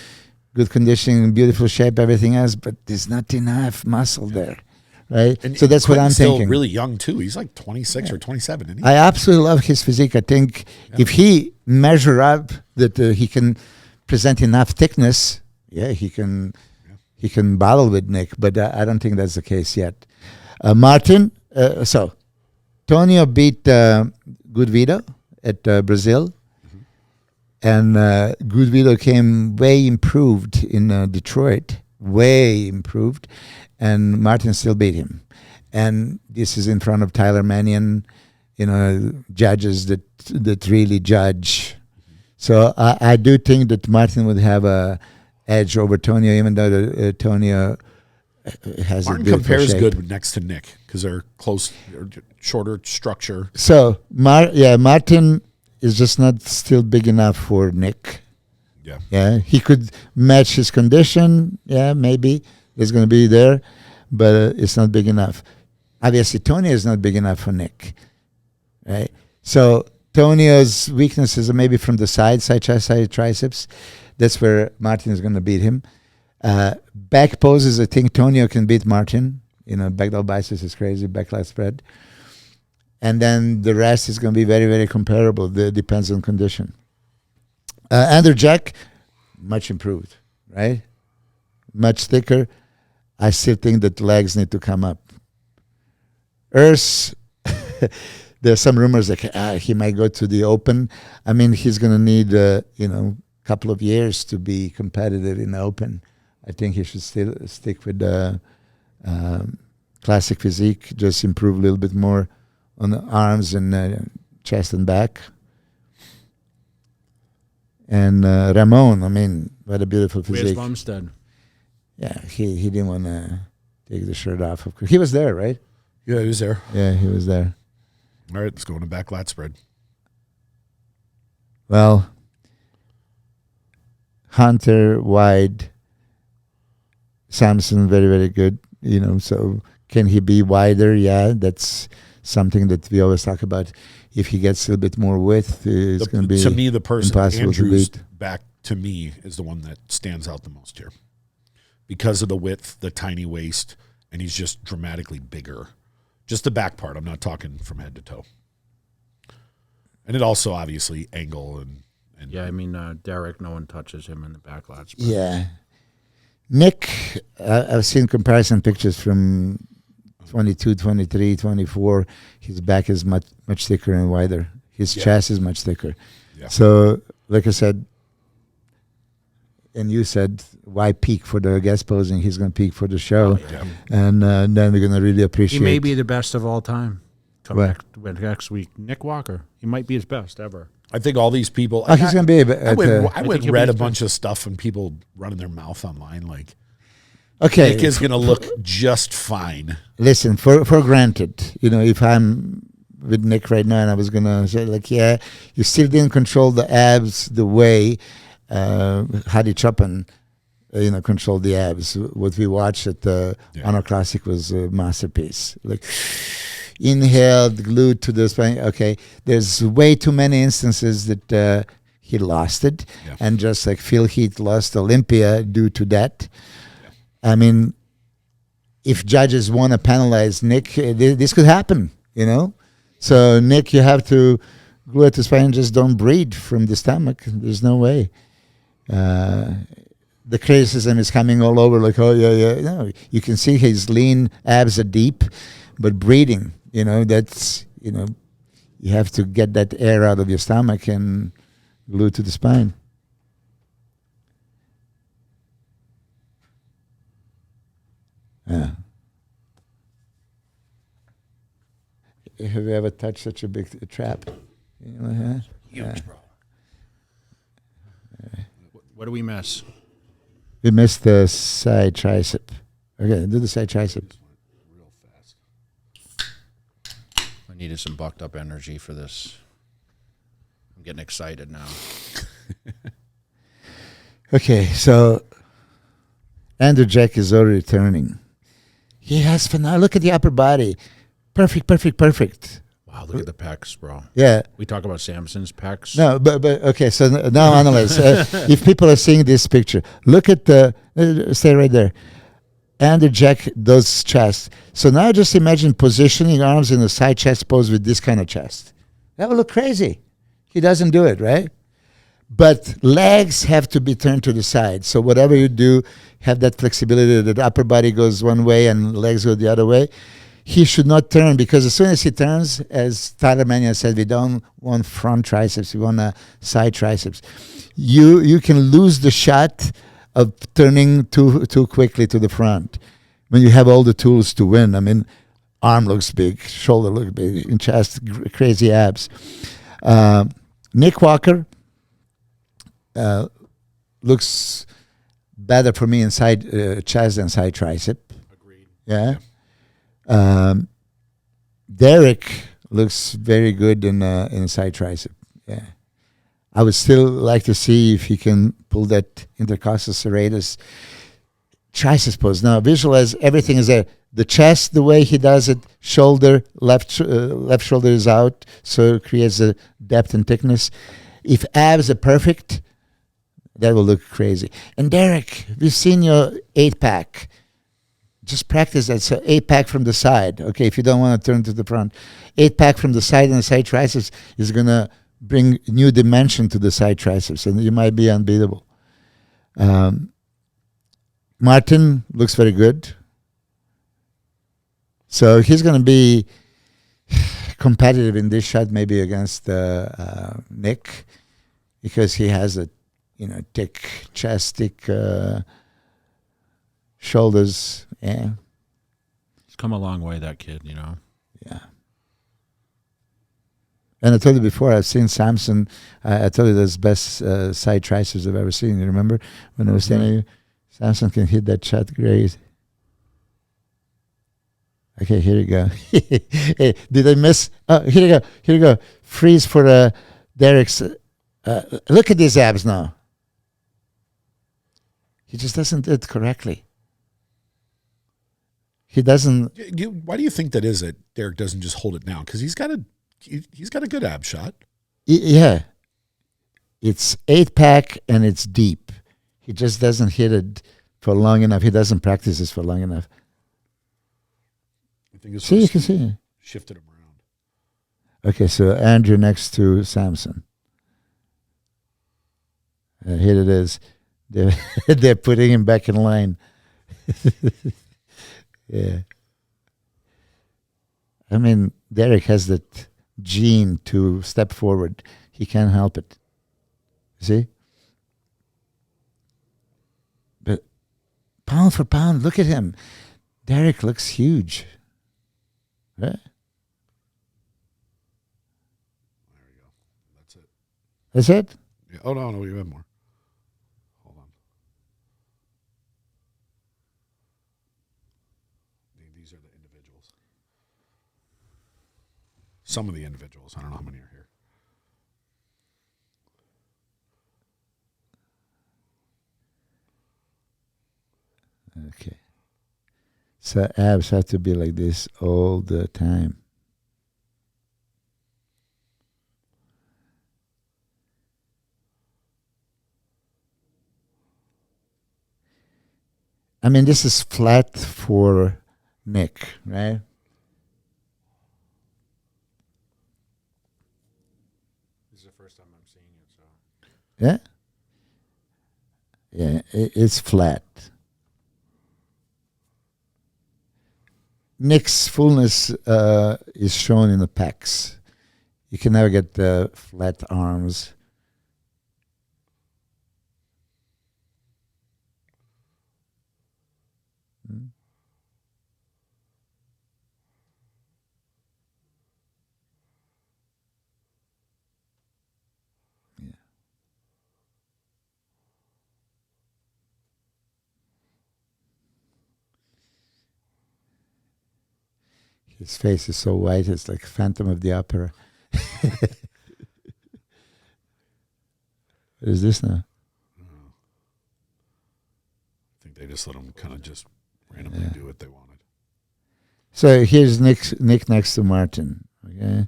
Good conditioning, beautiful shape, everything else, but there's not enough muscle there, right? And so that's what I'm still thinking. Really young too. He's like 26 or 27. Isn't he? I absolutely love his physique. I think if he measure up that he can present enough thickness, he can battle with Nick. But I don't think that's the case yet. Martin, so Tonio beat Good Vito at Brazil. And Good Vito came way improved in Detroit, way improved, and Martin still beat him. And this is in front of Tyler Mannion, judges that really judge. So I do think that Martin would have a edge over Tonio, even though Tonio has Martin a beautiful compares shape. good next to Nick because they're close, shorter structure. So Martin is just not still big enough for Nick. Yeah, he could match his condition. Yeah, maybe it's going to be there, but it's not big enough. Obviously, Tonio is not big enough for Nick, right? So Tonio's weaknesses are maybe from the side chest, side triceps. That's where Martin is going to beat him. Back poses, I think Tonio can beat Martin. Back delt biceps is crazy, back lat spread. And then the rest is going to be very, very comparable. It depends on condition. Andrew Jack, much improved, right? Much thicker. I still think that legs need to come up. Urs, there's some rumors that he might go to the Open. I mean, he's going to need, couple of years to be competitive in the Open. I think he should still stick with the classic physique, just improve a little bit more on the arms and chest and back. And Ramon, I mean, what a beautiful physique. Where's Bumstead? Yeah, he didn't want to take the shirt off. Of course. He was there, right? Yeah, he was there. Yeah, he was there. All right, let's go into back lat spread. Well, Hunter, wide, Samson, very, very good. So can he be wider? Yeah, that's something that we always talk about. If he gets a little bit more width, it's going to be, to me, the person impossible Andrew's to beat. back to me is the one that stands out the most here because of the width, the tiny waist, and he's just dramatically bigger. Just the back part. I'm not talking from head to toe. And it also obviously angle and Yeah, I mean, Derek, no one touches him in the back lats. Yeah. Nick, I've seen comparison pictures from 22, 23, 24. His back is much thicker and wider. His chest is much thicker. Yeah. So, like I said, and you said, why peak for the guest posing? He's going to peak for the show. Yeah. And then we're going to really appreciate He may be the best of all time. Come What? back next week. Nick Walker. He might be his best ever. I think all these people. Oh, he's going to be. I went think and he'll read be a bunch of stuff and people running their mouth online like Okay. Nick is going to look just fine. Listen, for granted, if I'm with Nick right now and I was going to say, like, yeah, you still didn't control the abs the way Hadi Chopin, controlled the abs. What we watched at the Honor Classic was a masterpiece. Like, inhaled, glued to the spine. Okay, there's way too many instances that he lost it. Yeah. And just like Phil Heath lost Olympia due to that. I mean, if judges want to penalize Nick, this could happen, So, Nick, you have to glue it to spine and just don't breathe from the stomach. There's no way. The criticism is coming all over, like, oh, yeah. No, you can see his lean abs are deep, but breathing, that's, you have to get that air out of your stomach and glue it to the spine. Yeah. Have you ever touched such a big trap? Huge, bro. What do we miss? We missed the side tricep. Okay, do the side tricep. Real fast. needed some bucked up energy for this. I'm getting excited now. Okay, so Andrew Jack is already turning. He has phenomenal. Look at the upper body. Perfect, perfect, perfect. Wow, look at the pecs, bro. Yeah. We talk about Samson's pecs. No, but okay, so now analyze. If people are seeing this picture, look at the, stay right there. Andrew Jack does chest. So now just imagine positioning arms in a side chest pose with this kind of chest. That would look crazy. He doesn't do it, right? But legs have to be turned to the side. So whatever you do, have that flexibility that the upper body goes one way and legs go the other way. He should not turn, because as soon as he turns, as Tyler Mannion said, we don't want front triceps, we want side triceps. You can lose the shot of turning too quickly to the front when you have all the tools to win. I mean, arm looks big, shoulder looks big, and chest, crazy abs. Nick Walker looks better for me inside chest than side tricep. Agreed. Yeah. Derek looks very good in side tricep. Yeah. I would still like to see if he can pull that intercostal serratus tricep pose. Now visualize everything is there. The chest, the way he does it, shoulder, left shoulder is out, so it creates a depth and thickness. If abs are perfect, that will look crazy. And Derek, we've seen your 8-pack. Just practice that. So 8-pack from the side. Okay, if you don't want to turn to the front. 8-pack from the side, and the side triceps is going to bring new dimension to the side triceps, and you might be unbeatable. Martin looks very good. So he's going to be competitive in this shot, maybe against Nick, because he has a thick chest, thick shoulders. Yeah. He's come a long way, that kid, Yeah. And I told you before, I've seen Samson. I told you that's best side triceps I've ever seen. You remember when I was telling you? Samson can hit that shot great. Okay, here you go. Hey, did I miss? Oh, here you go. Here you go. Freeze for Derek's. Look at these abs now. He just doesn't do it correctly. He doesn't. Why do you think that is? That Derek doesn't just hold it down? Because he's got a good ab shot. Yeah, it's 8-pack and it's deep. He just doesn't hit it for long enough. He doesn't practice this for long enough. I think it's see, you can see. Shifted him around. Okay, so Andrew next to Samson. Here it is. They're putting him back in line. Yeah. I mean, Derek has that gene to step forward. He can't help it. See? But pound for pound, look at him. Derek looks huge. Right? There we go. That's it. That's it? Yeah. Oh, no, you have more. Hold on. These are the individuals. Some of the individuals. I don't know how many are here. Okay. So abs have to be like this all the time. I mean, this is flat for Nick, right? This is the first time I'm seeing it, so. Yeah? Yeah, it's flat. Nick's fullness is shown in the pecs. You can never get the flat arms. Yeah. His face is so white, it's like Phantom of the Opera. What is this now? I think they just let him kind of just randomly do what they wanted. So here's Nick next to Martin. Okay,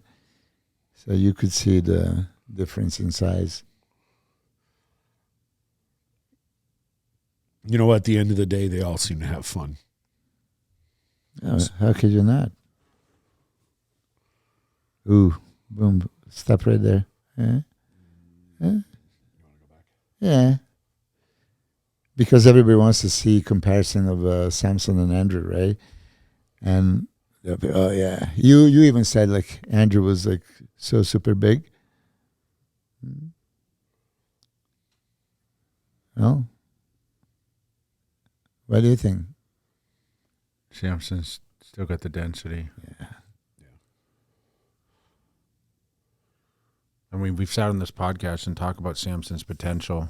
so you could see the difference in size. You know, at the end of the day, they all seem to have fun. Oh, how could you not? Ooh, boom! Stop right there. Yeah. Yeah. Because everybody wants to see comparison of Samson and Andrew, right? And they'll be, oh yeah, you even said like Andrew was like so super big. Well, what do you think? Samson's still got the density. Yeah. I mean, we've sat on this podcast and talked about Samson's potential.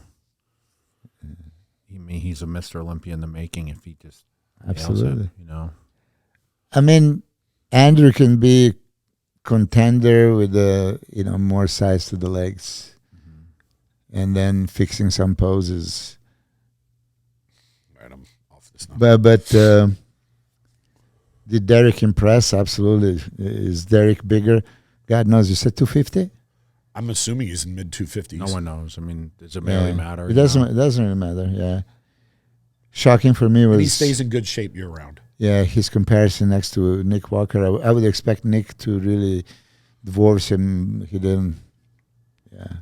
He's a Mr. Olympia in the making if he just Absolutely. It, you know. I mean, Andrew can be contender with more size to the legs, and then fixing some poses. Right, I'm off this now. But did Derek impress? Absolutely. Is Derek bigger? God knows. You said 250. I'm assuming he's in mid 250s. No one knows. I mean, does it really matter? It doesn't. It doesn't really matter. Yeah. Shocking for me was And he stays in good shape year round. Yeah, his comparison next to Nick Walker. I would expect Nick to really dwarfs him. He didn't. Yeah.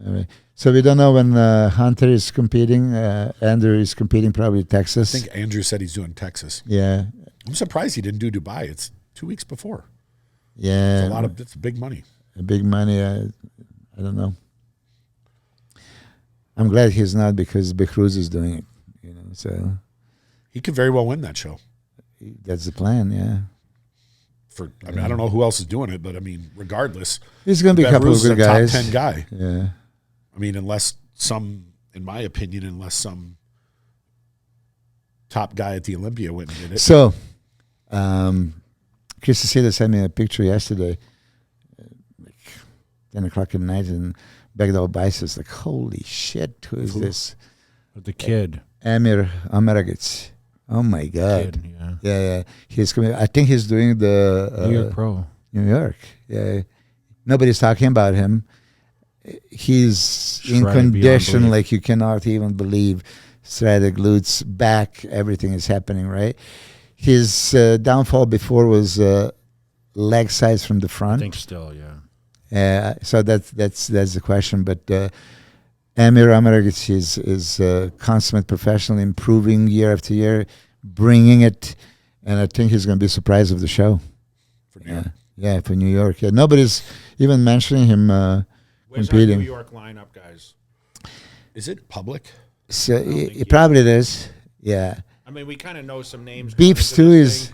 All right. So we don't know when Hunter is competing. Andrew is competing probably Texas. I think Andrew said he's doing Texas. Yeah. I'm surprised he didn't do Dubai. It's 2 weeks before. Yeah. It's big money. Big money. I don't know. I'm glad he's not because Becruz is doing it. So he could very well win that show. That's the plan. Yeah. I don't know who else is doing it, but I mean, regardless, there's going to be a couple of good guys. Top 10 guy. Yeah. I mean, in my opinion, unless some top guy at the Olympia went and did it. So, Chris Cecilia sent me a picture yesterday, like 10 o'clock at night, and Begdal Biceps, like, holy shit, who is this? The kid. Amir Amaragic. Oh my God. Kid, yeah. Yeah. He's coming. I think he's doing the New York Pro. New York. Yeah. Nobody's talking about him. He's in condition like you cannot even believe. Striated glutes, back, everything is happening, right? His downfall before was leg size from the front. I think still, yeah. So that's the question. But Amir Amaragic is a consummate professional, improving year after year, bringing it, and I think he's going to be a surprise of the show. For New York. Yeah, for New York. Yeah, nobody's even mentioning him Where's competing. our New York lineup, guys? Is it public? So it probably is. Yeah. I mean, we kind of know some names. Beef Stew is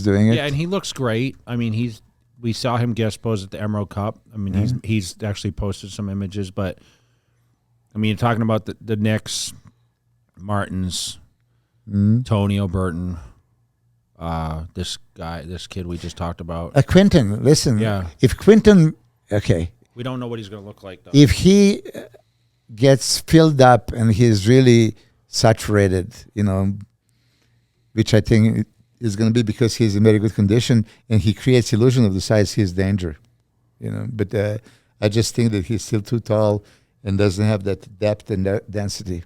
doing it. Yeah, and he looks great. I mean, we saw him guest pose at the Emerald Cup. I mean, he's actually posted some images, but I mean, you're talking about the Knicks, Martins, Tony O'Burton, this kid we just talked about. Quinton, listen. Yeah. If Quinton, okay. We don't know what he's going to look like, though. If he gets filled up and he's really saturated, which I think is going to be because he's in very good condition and he creates illusion of the size, he's danger, But I just think that he's still too tall and doesn't have that depth and density.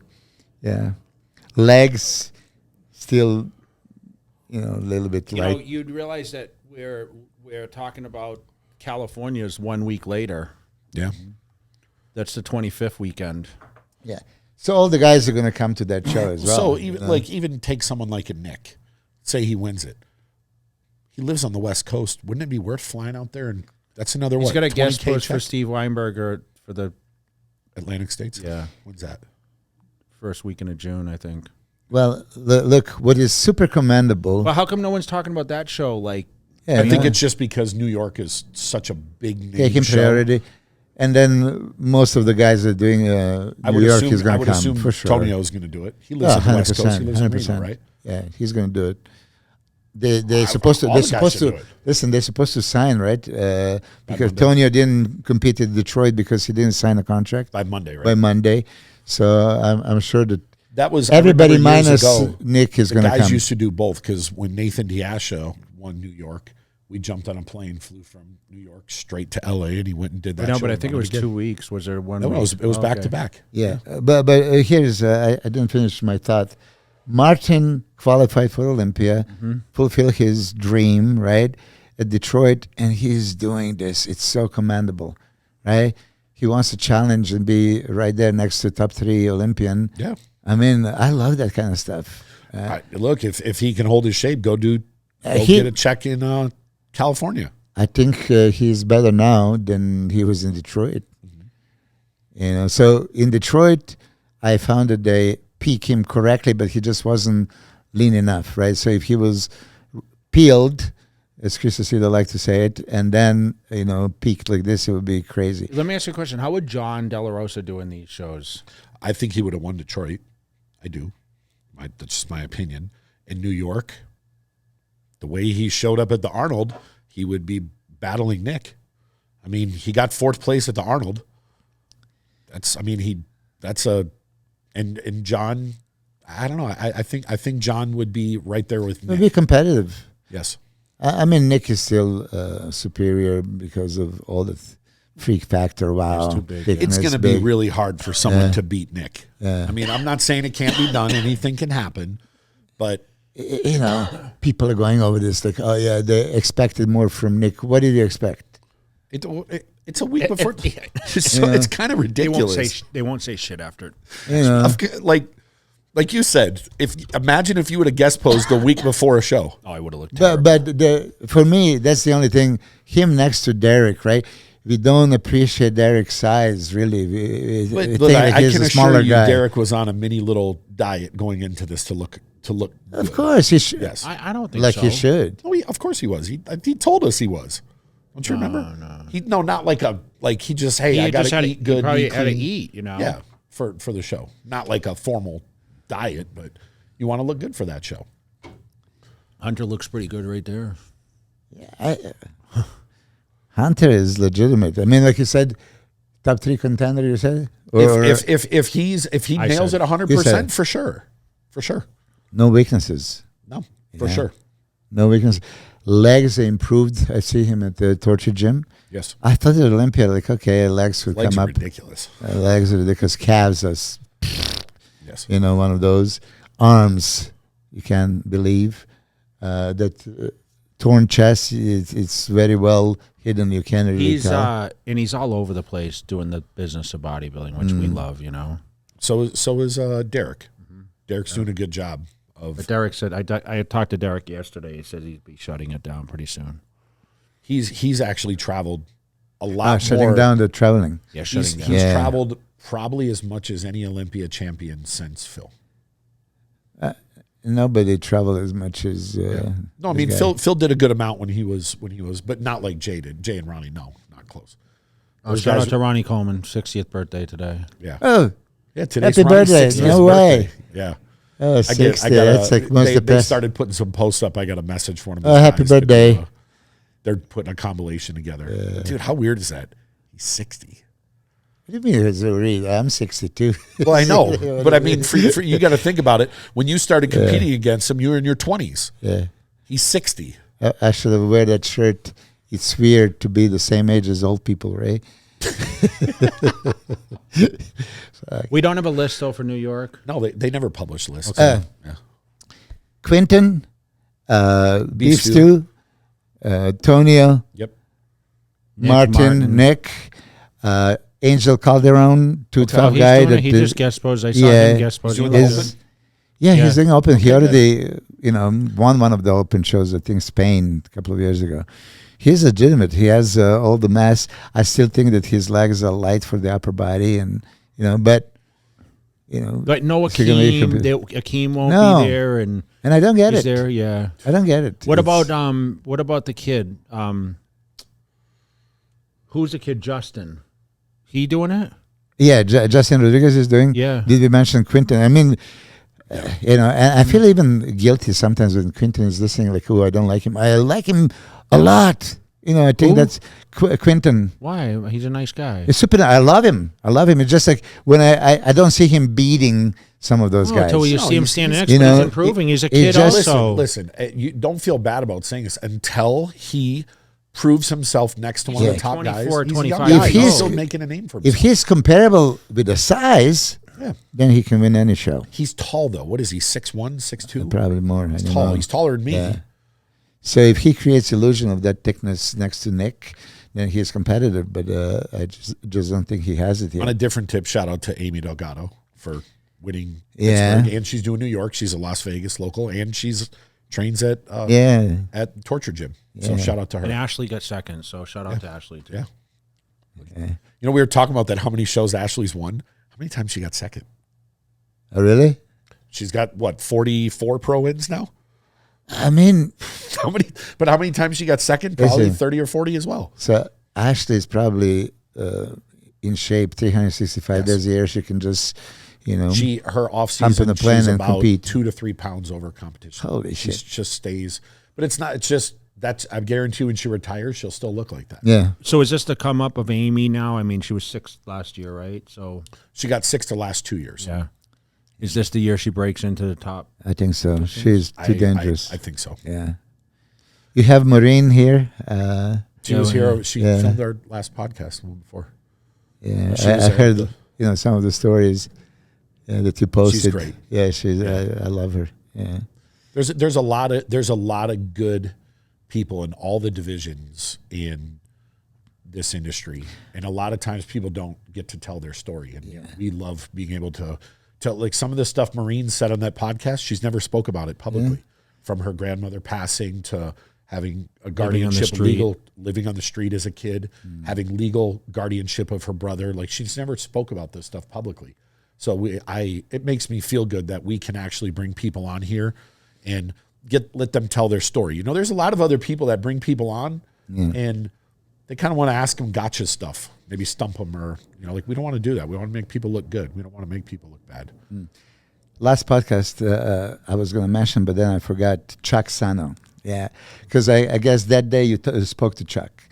Yeah. Legs still, a little bit light. You'd realize that we're talking about California's 1 week later. Yeah. That's the 25th weekend. Yeah. So all the guys are going to come to that show as well. So even take someone like a Nick, say he wins it. He lives on the West Coast. Wouldn't it be worth flying out there? And that's another He's got a guest 20K post for check? Steve Weinberger for the Atlantic States. Yeah. When's that? First weekend of June, I think. Well, look, what is super commendable. Well, how come no one's talking about that show? Like, I think it's just because New York is such a big name taking show. priority. And then most of the guys are doing New York is going to come assume for sure. Tonio's going to do it. He lives on the West Coast. He lives in Reno, right? Yeah, he's going to do it. they're supposed to all they're the guys supposed should to do it. listen. They're supposed to sign, right? Because Monday. Tonio didn't compete in Detroit because he didn't sign a contract by Monday, right? by Monday. So I'm sure that That was everybody I remember years minus ago, Nick is the going to guys come. used to do both because when Nathan Diasha won New York, we jumped on a plane, flew from New York straight to LA, and he went and did that. No, show but I and think it won was again. 2 weeks. Was there one? No, week? it was back Okay. to back. Yeah, but here's I didn't finish my thought. Martin qualified for Olympia, fulfill his dream, right, at Detroit, and he's doing this. It's so commendable, right? He wants to challenge and be right there next to top 3 Olympian. Yeah. I mean, I love that kind of stuff. Look, if he can hold his shape, go get a check in California. I think he's better now than he was in Detroit. You know, so in Detroit, I found that they peak him correctly, but he just wasn't lean enough, right? So if he was peeled, as Chris Cecilia like to say it, and then, peaked like this, it would be crazy. Let me ask you a question. How would John De La Rosa do in these shows? I think he would have won Detroit. I do. That's just my opinion. In New York, the way he showed up at the Arnold, he would be battling Nick. I mean, he got 4th place at the Arnold. And John, I don't know. I think John would be right there with It would Nick. be competitive. Yes. I mean, Nick is still superior because of all the freak factor. Wow. too big, thickness, It's going to be big. really hard for someone to beat Nick. Yeah. I mean, I'm not saying it can't be done. Anything can happen. But People are going over this like, oh, yeah, they expected more from Nick. What did you expect? it's a week before. So it's kind of ridiculous. They won't say shit after it. Like you said, imagine if you would have guest posed a week before a show. Oh, I would have looked terrible. But for me, that's the only thing. Him next to Derek, right? We don't appreciate Derek's size, really. We But think look, that I he's can a assure smaller you, guy. Derek was on a mini little diet going into this to look. Of course, he should. Yes. I don't think Like so. he should. Oh, of course he was. He told us he was. Don't you remember? No. Not like he just He I got just had to to eat good. Probably eat had to clean. eat, Yeah, for the show. Not like a formal diet, but you want to look good for that show. Hunter looks pretty good right there. Hunter is legitimate. I mean, like you said, top 3 contender. You said, If he I nails said- it 100%, for sure. no weaknesses. No, for sure. No weakness. Legs improved. I see him at the Torture Gym. Yes. I thought at Olympia, like, okay, legs would Legs come are up. ridiculous. Legs are ridiculous. Calves are, Yes. one of those. Arms, you can't believe. That torn chest, it's very well hidden. You can't really tell. And he's all over the place doing the business of bodybuilding, which we love, So is Derek. Derek's doing a good job of. But Derek said, I talked to Derek yesterday. He said he'd be shutting it down pretty soon. He's actually traveled a lot Shutting more. down the traveling. Yeah, He's shutting down. Yeah. traveled probably as much as any Olympia champion since Phil. Nobody traveled as much as. No, I mean Phil did a good amount when he was, but not like Jay did. Jay and Ronnie, no, not close. Those Shout guys- out to Ronnie Coleman, 60th birthday today. Yeah, Oh, yeah. Today's happy Ronnie's birthday. 60th No way. birthday. Yeah. oh, 60. That's like most they the best. started putting some posts up. I got a message from one of Oh, his happy guys to do birthday. they're putting a compilation together. Dude, how weird is that? He's 60. What do you mean it's a read? I'm 62. Well, I know, but I mean, for you got to think about it. When you started competing against him, you were in your 20s. Yeah. He's 60. I should have wear that shirt. It's weird to be the same age as old people, right? We don't have a list, though, for New York. No, they never publish lists. Okay. Yeah. Quinton, Beef Stew, Tonio, Yep. Martin, Nick, Angel Calderon, 212 He's guy. doing it. That He did- just guest posed. I saw him guest posing. doing the is- open? Yeah, Yeah. he's doing open. He already, won one of the open shows, I think Spain, a couple of years ago. He's legitimate. He has all the mass. I still think that his legs are light for the upper body, and but But no if you're gonna make Akeem. him- Akeem won't No. be there, and and I don't get he's it. there. Yeah. I don't get it. What It's- about the kid? Who's the kid? Justin. He doing it? Yeah, Justin Rodriguez is doing. Yeah. Did we mention Quinton? I mean, You know, and I feel even guilty sometimes when Quinton is listening, like, oh, I don't like him. I like him a lot. You know, I think that's Quinton. Why? He's a nice guy. It's super. I love him. It's just like when I don't see him beating some of those guys. Until you see him standing next to you him, know, he's improving. He's a he kid just- also. Listen, you don't feel bad about saying this until he proves himself next to one of the top guys. 24, He's a 25 young guy. If He's he's- still making a name for If himself. he's comparable with the size, then he can win any show. He's tall though. What is he? 6'1", 6'2"? Probably more. I He's don't tall. know. He's taller than me. Yeah. So if he creates illusion of that thickness next to Nick, then he's competitive. But I just don't think he has it yet. On a different tip, shout out to Amy Delgado for winning Yeah. Pittsburgh. And she's doing New York. She's a Las Vegas local, and she's trains at Torture Gym. So shout out to her. And Ashley got second, so shout out to Ashley too. Yeah. You know, we were talking about that, how many shows Ashley's won. How many times she got second? Oh, really? She's got, what, 44 pro wins now? I mean, How many times she got second? Probably Listen. 30 or 40 as well. so Ashley is probably in shape 365 days a year. She can just, you know, Her off Jump in season, the plane she's and about compete. 2 to 3 pounds over competition. Holy She shit. just stays. But it's just, I guarantee when she retires, she'll still look like that. yeah. So is this the come up of Amy now? I mean, she was 6th last year, right? So She got 6 the last 2 years. yeah, is this the year she breaks into the top? I think so. She's too dangerous. I think so. Yeah. You have Maureen here. She was here. She Yeah. filmed our last podcast the one before. Yeah, She was I there. heard some of the stories that you posted. great. Yeah, she's. I love her. Yeah. There's a lot of good people in all the divisions in this industry, and a lot of times people don't get to tell their story, and we love being able to tell, like some of the stuff Maureen said on that podcast. She's never spoke about it publicly, from her grandmother passing to having a guardianship, living on the street as a kid, having legal guardianship of her brother. Like, she's never spoke about this stuff publicly. So it makes me feel good that we can actually bring people on here and let them tell their story. You know, there's a lot of other people that bring people on and they kind of want to ask them gotcha stuff, maybe stump them, or, you know, like, we don't want to do that. We want to make people look good. We don't want to make people look bad. Last podcast I was going to mention, but then I forgot Chuck Sano. Yeah, because I guess that day you spoke to Chuck.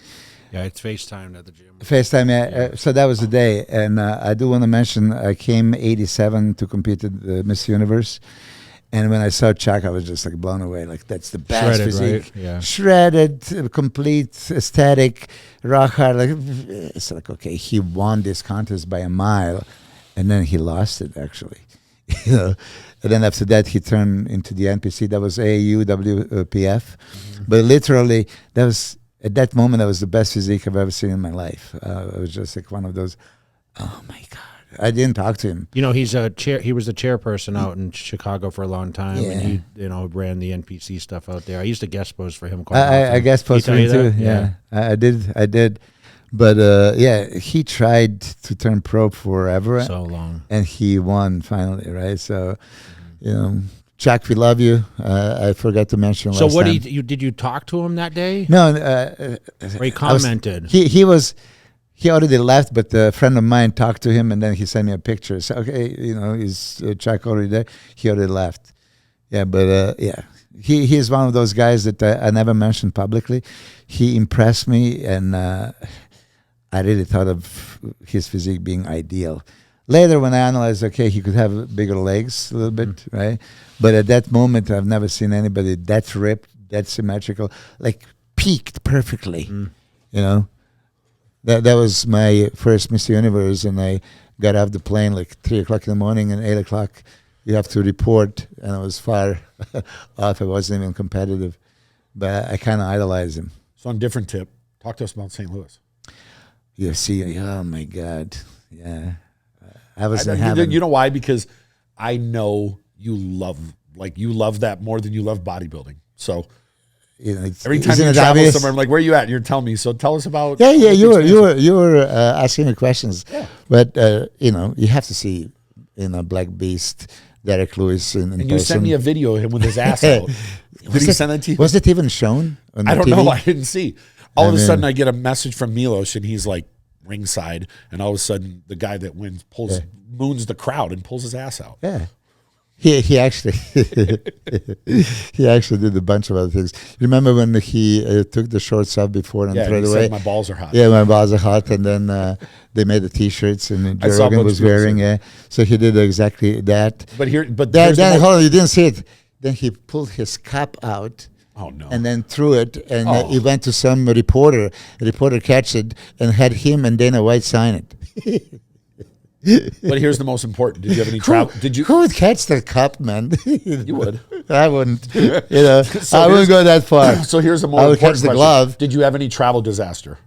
Yeah, it's FaceTime at the gym. FaceTime, yeah. So that was the day. And I do want to mention I came 87 to compete at the Miss Universe. And when I saw Chuck, I was just like blown away. Like, that's the best Shredded, physique. right? Yeah. Shredded, complete, aesthetic, rock hard. Like, it's like, okay, he won this contest by a mile. And then he lost it, actually. You know? And then after that, he turned into the NPC. That was AAU, WPF. But literally, that was... At that moment, that was the best physique I've ever seen in my life. It was just like one of those, oh my God. I didn't talk to him. You know, he was the chairperson out in Chicago for a long time, and he, ran the NPC stuff out there. I used to guest pose for him quite often. I guess post for him too. Yeah. I did. But he tried to turn pro forever. So long. And he won finally, right? So, Chuck, we love you. I forgot to mention So last what time. did you talk to him that day? No, Or he commented. He already left, but a friend of mine talked to him, and then he sent me a picture. So okay, is Chuck already there? He already left. Yeah, but he is one of those guys that I never mentioned publicly. He impressed me, and I really thought of his physique being ideal. Later, when I analyzed, okay, he could have bigger legs a little bit, right? But at that moment, I've never seen anybody that ripped, that symmetrical, like peaked perfectly. That was my first Mr. Universe, and I got off the plane like 3 o'clock in the morning, and 8 o'clock you have to report, and I was far off. I wasn't even competitive, but I kind of idolized him. So on a different tip, talk to us about St. Louis. UFC, oh my God, yeah. I was in heaven. You know why? Because I know you love that more than you love bodybuilding. So every time you travel somewhere, I'm like, where are you at? And you're telling me. So tell us about. Yeah. You were asking the questions, but you have to see Black Beast, Derek Lewis in and you person. sent me a video of him with his ass out. Did he send that to you? Was it even shown on I don't TV? know. I didn't see. All of a sudden, I get a message from Milos, and he's like ringside, and all of a sudden, the guy that wins moons the crowd and pulls his ass out. Yeah. He actually he actually did a bunch of other things. You remember when he took the shorts off before and Yeah, threw it he away? said my balls are hot. Yeah, my balls are hot, and then they made the T-shirts, and I Joe saw a Rogan bunch was of people wearing. say Yeah, so he did exactly that. But Then hold on, you didn't see it. Then he pulled his cup out. Oh no! And then threw it, and he Oh. went to some reporter. The reporter catch it and had him and Dana White sign it. But here's the most important. Did you have any travel? Did you? Who would catch the cup, man? You would. I wouldn't. You know, So I wouldn't here's- go that far. So here's a more I would important catch the question. glove. Did you have any travel disaster?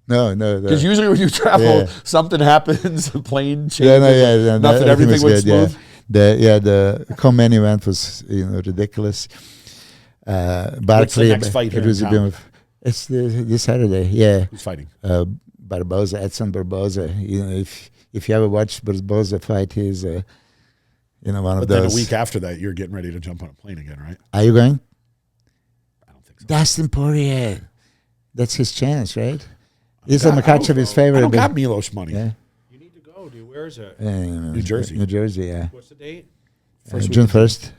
No. Because usually when you travel, Yeah. something happens, a plane changes, No, nothing, everything was went good, smooth. The co-main event was ridiculous. Barkley, next fight here it was in a town? bit of, it's this Saturday. Yeah, Who's fighting? Barboza, Edson Barboza. You know, if you ever watch Barboza fight, he's one But of then those. a week after that, you're getting ready to jump on a plane again, right? Are you going? I don't think so. Dustin Poirier. That's his chance, right? He's I don't- Makachev's I favorite. don't but- got Milos money. yeah. You need to go, dude. Where is it? New Jersey. New Jersey, yeah. What's the date? First June week. 1st.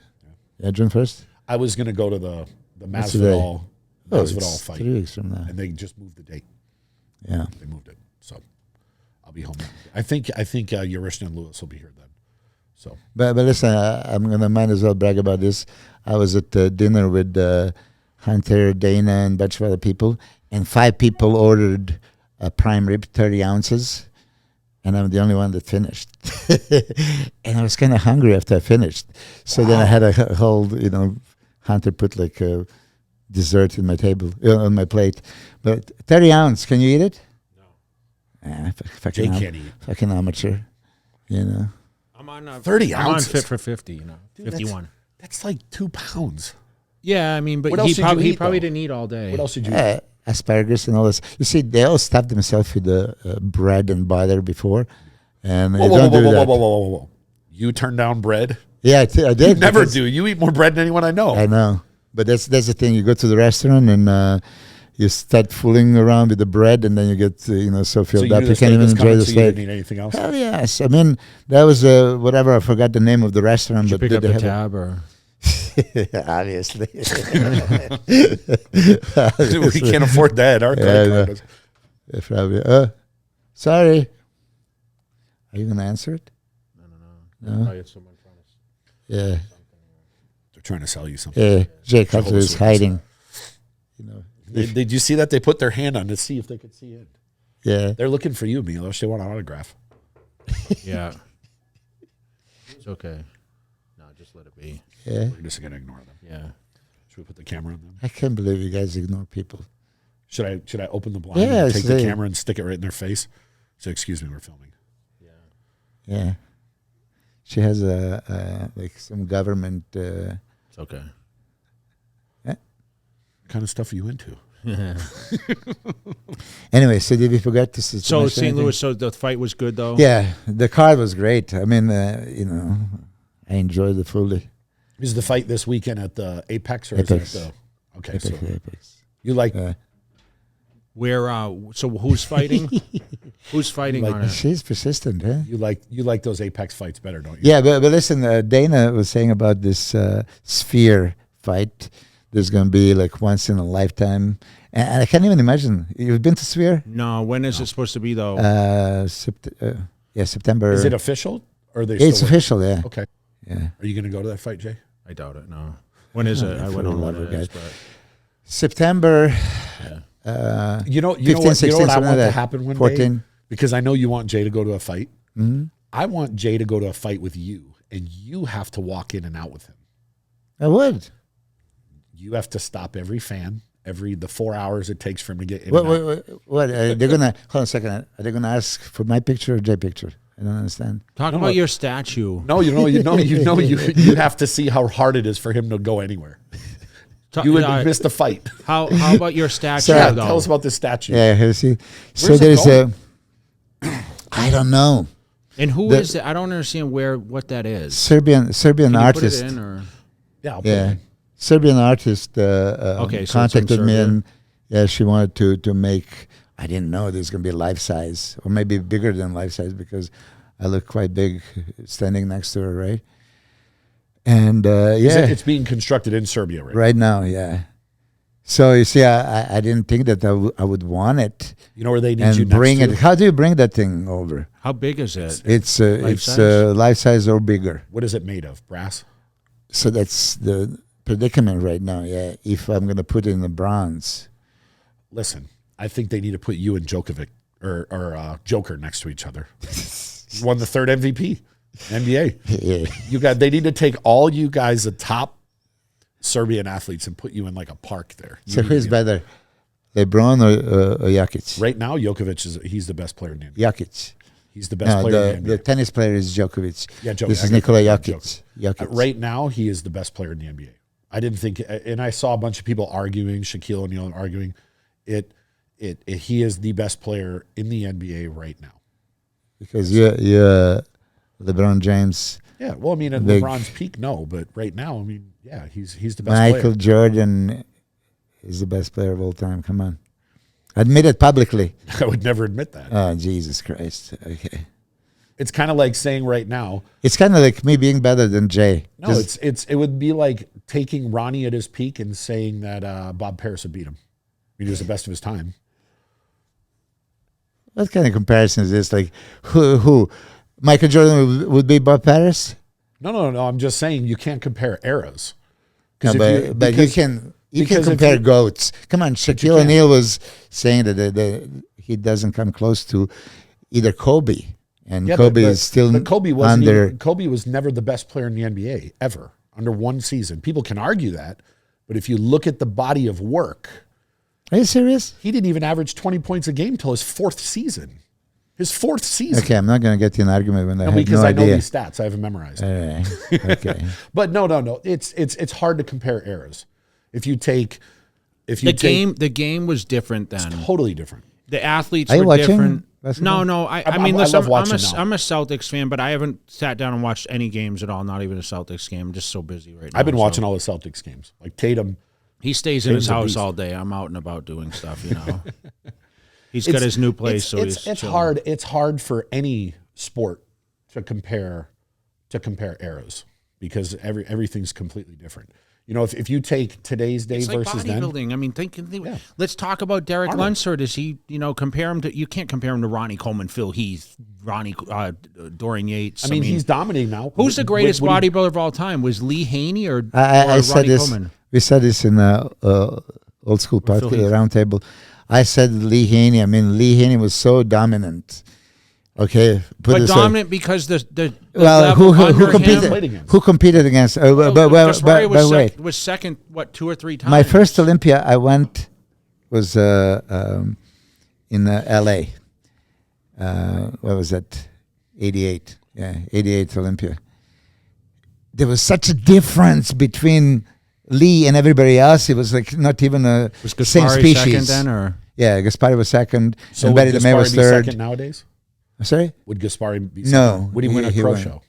Yeah, June 1st. I was going to go to the What's today? Masvidal It's fight, 3 weeks from now. and they just moved the date. Yeah. They moved it, so I'll be home. I think Yarishna and Lewis will be here then. So But listen, I'm going to might as well brag about this. I was at dinner with Hunter, Dana, and a bunch of other people, and 5 people ordered a prime rib, 30 ounces, and I'm the only one that finished. And I was kind of hungry after I finished. So then I had a whole, Hunter put like a dessert in my table, on my plate. But 30 ounce, can you eat it? No. Jay can't eat. Fucking amateur, I'm on 30 I'm on ounces. Fit for 50. Dude, 51. That's like 2 pounds. Yeah, I mean, but What else he did you probably eat, he probably though? didn't eat all day. What else did you eat? Asparagus and all this. You see, they all stuff themselves with the bread and butter before, and Whoa, you whoa, don't whoa, do whoa, that. whoa, whoa, whoa, whoa! You turn down bread? Yeah, I did. You never because- do. You eat more bread than anyone I know. I know, but that's the thing. You go to the restaurant and you start fooling around with the bread, and then you get so so filled you up knew you the can't steak even was enjoy coming, the so you steak. didn't eat anything else. Hell yes! I mean, that was whatever. I forgot the name of the restaurant, Did you but pick up they the have tab or? obviously. We can't afford that. Our Yeah, credit I know. card does. Yeah, probably. Sorry. Are you gonna answer it? No. Probably it's someone trying to. Yeah. They're trying to sell you something. Yeah. Jay Cutler Jehovah's is Witness. hiding. Did you see that? They put their hand on to see if they could see it. Yeah. They're looking for you, Milos. They want an autograph. Yeah. It's okay. No, just let it be. Yeah. We're just going to ignore them. Yeah. Should we put the camera on them? I can't believe you guys ignore people. Should I open the blind Yeah, and take the say- camera and stick it right in their face? So excuse me, we're filming. Yeah. She has like some government. It's okay. What kind of stuff are you into? Anyway, so did we forget to? to So mention St. anything? Louis. So the fight was good though. Yeah, the card was great. I mean, I enjoyed it fully. Is the fight this weekend at the Apex or Apex. is it at the? Okay, Apex, so Apex. you like Where? So who's fighting? Who's fighting Like- on it? She's persistent, huh? you like those Apex fights better, don't you? Yeah, but listen, Dana was saying about this Sphere fight. There's going to be like once in a lifetime, and I can't even imagine. You've been to Sphere? No. When is it supposed to be though? September. Is it official or are they? It's still official, yeah. Okay. Yeah. Are you going to go to that fight, Jay? I doubt it. No. When is it? I for wouldn't the know when love of it is, God. but September. You know 15, what? You know 16, what I something want like to that. happen one 14. day? Because I know you want Jay to go to a fight. Mm-hmm. I want Jay to go to a fight with you, and you have to walk in and out with him. I would. You have to stop every fan, the 4 hours it takes for him to get in. and out. What? They're gonna hold on a second. Are they gonna ask for my picture or Jay picture? I don't understand. talk about your statue. No, you have to see how hard it is for him to go anywhere. You would miss the fight. How about your statue Yeah, though? Tell us about this statue. Yeah, here, see. So Where's it there's going? I don't know. And who is it? I don't understand what that is. Serbian Can you put artist. it in or? Yeah, I'll put it Yeah, in. Serbian artist Okay, so it's contacted from me, Serbia. and yeah, she wanted to make. I didn't know there's gonna be life size or maybe bigger than life size because I look quite big standing next to her, right? And It's being constructed in Serbia right now, yeah. So you see, I didn't think that I would want it. You know where they need and you bring next it. to? How do you bring that thing over? How big is it? It's Life-size? life size or bigger. What is it made of? Brass? So that's the predicament right now. Yeah, if I'm gonna put it in the bronze. Listen, I think they need to put you and Djokovic or Joker next to each other. You won the third MVP, NBA. Yeah. They need to take all you guys, the top Serbian athletes, and put you in like a park there. So who's better, LeBron or Jokic? Right now, Djokovic he's the best player in the NBA. Jokic. He's the best player in the NBA. The tennis player is Djokovic. Yeah, Djokovic. This is Nikola Jokic. Jokic. Right now, he is the best player in the NBA. I didn't think, and I saw a bunch of people arguing, Shaquille O'Neal arguing, he is the best player in the NBA right now. Because you're LeBron James. Yeah, well, I mean, at LeBron's peak, no, but right now, I mean, yeah, he's the best Michael player. Jordan is the best player of all time. Come on. Admit it publicly. I would never admit that. Oh, Jesus Christ. Okay. It's kind of like saying right now. It's kind of like me being better than Jay. No, it would be like taking Ronnie at his peak and saying that Bob Paris would beat him. I mean, he was the best of his time. What kind of comparison is this? Like, who? Michael Jordan would be Bob Paris? No. I'm just saying you can't compare eras. No, but you can compare GOATs. Come on, Shaquille O'Neal was saying that he doesn't come close to either Kobe. And Kobe is still but Kobe under. Kobe was never the best player in the NBA, ever, under one season. People can argue that, but if you look at the body of work. Are you serious? He didn't even average 20 points a game until his fourth season. His fourth season. Okay, I'm not going to get you an argument when I have because no I know idea. these stats. I have them memorized. All right. Okay. But no. It's hard to compare eras. The game was different then. It's totally different. The athletes Are you were watching different. basketball? No. I I mean, listen, love watching now. I'm a Celtics fan, but I haven't sat down and watched any games at all. Not even a Celtics game. I'm just so busy right now. I've been watching all the Celtics games. Like Tatum. He stays in his Tatum's a house beast. all day. I'm out and about doing stuff. You know. He's got his new place, so he's it's chilling. hard. It's hard for any sport to compare eras because everything's completely different. You know, if you take today's day It's like versus then, bodybuilding. I mean, let's talk about Derek Lunsford. Is he, compare him to? You can't compare him to Ronnie Coleman, Phil Heath, Dorian Yates. I mean, he's dominating now. Who's the greatest bodybuilder of all time? Was Lee Haney or I said Ronnie this. Coleman? We said this in old school party round table. I said Lee Haney. I mean, Lee Haney was so dominant. Okay, but dominant because the well, level who under competed? him, Who competed against? Gaspari But wait, was second, what, 2 or 3 times? my first Olympia I went was in L.A. What was that? 88. Yeah, 88 Olympia. There was such a difference between Lee and everybody else. It was like not even a was same Gaspari species. second then, or Yeah, Gaspari was second, So and would Betty LeMay Gaspari was be third. second nowadays? Sorry? Would Gaspari be second? No. Would he win a he crow won. show?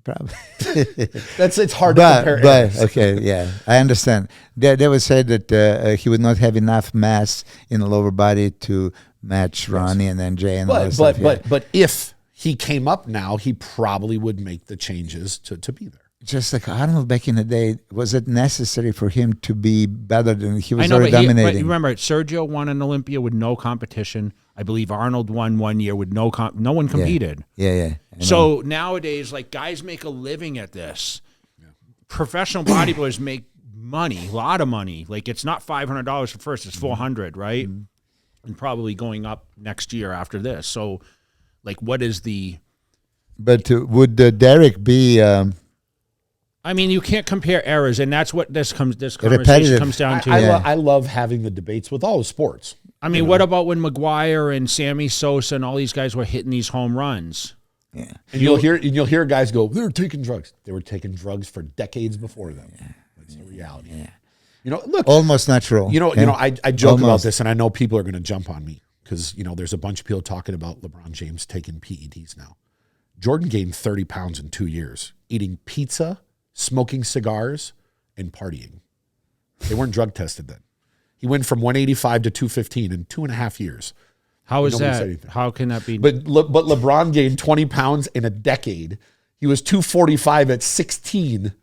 Probably. It's hard to compare eras. Okay, yeah, I understand. They would say that he would not have enough mass in the lower body to match Ronnie and then Jay and all that stuff. But if he came up now, he probably would make the changes to be there. Just like Arnold back in the day, was it necessary for him to be better than he was I know, already but dominating? remember, Sergio won an Olympia with no competition. I believe Arnold won one year with no one competed. Yeah. So nowadays, like, guys make a living at this. Yeah. Professional bodybuilders make money, a lot of money. Like, it's not $500 for first; it's $400, right? Mm-hmm. And probably going up next year after this. So, like, what is the? But would Derek be? I mean, you can't compare eras, and that's what this conversation repetitive. comes down to. I love having the debates with all the sports. I mean, what about when McGuire and Sammy Sosa and all these guys were hitting these home runs? Yeah, and you'll hear guys go, "They're taking drugs." They were taking drugs for decades before them. Yeah. That's the reality. Yeah. You know, look, almost natural. I joke about this, and I know people are going to jump on me because there's a bunch of people talking about LeBron James taking PEDs now. Jordan gained 30 pounds in 2 years, eating pizza, smoking cigars, and partying. They weren't drug tested then. He went from 185 to 215 in 2.5 years. How is that? How can that be? But LeBron gained 20 pounds in a decade. He was 245 at 16,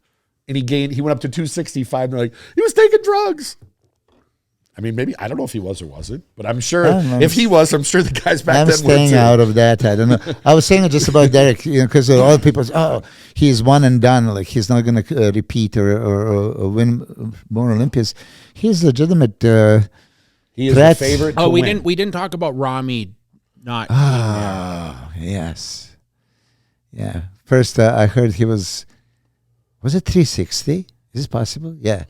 and he went up to 265, and they're like, he was taking drugs. I mean, maybe, I don't know if he was or wasn't, but I'm sure if he was, I'm sure the guys back then were too. I'm staying out of that. I don't know. I was saying it just about Derek, because a lot of people say, oh, he's one and done. Like, he's not going to repeat or win more Olympias. He's a legitimate he is threat. a favorite Oh, to we win. didn't talk about Rami not. Yes. Yeah. First, I heard he was it 360? Is this possible? Yeah.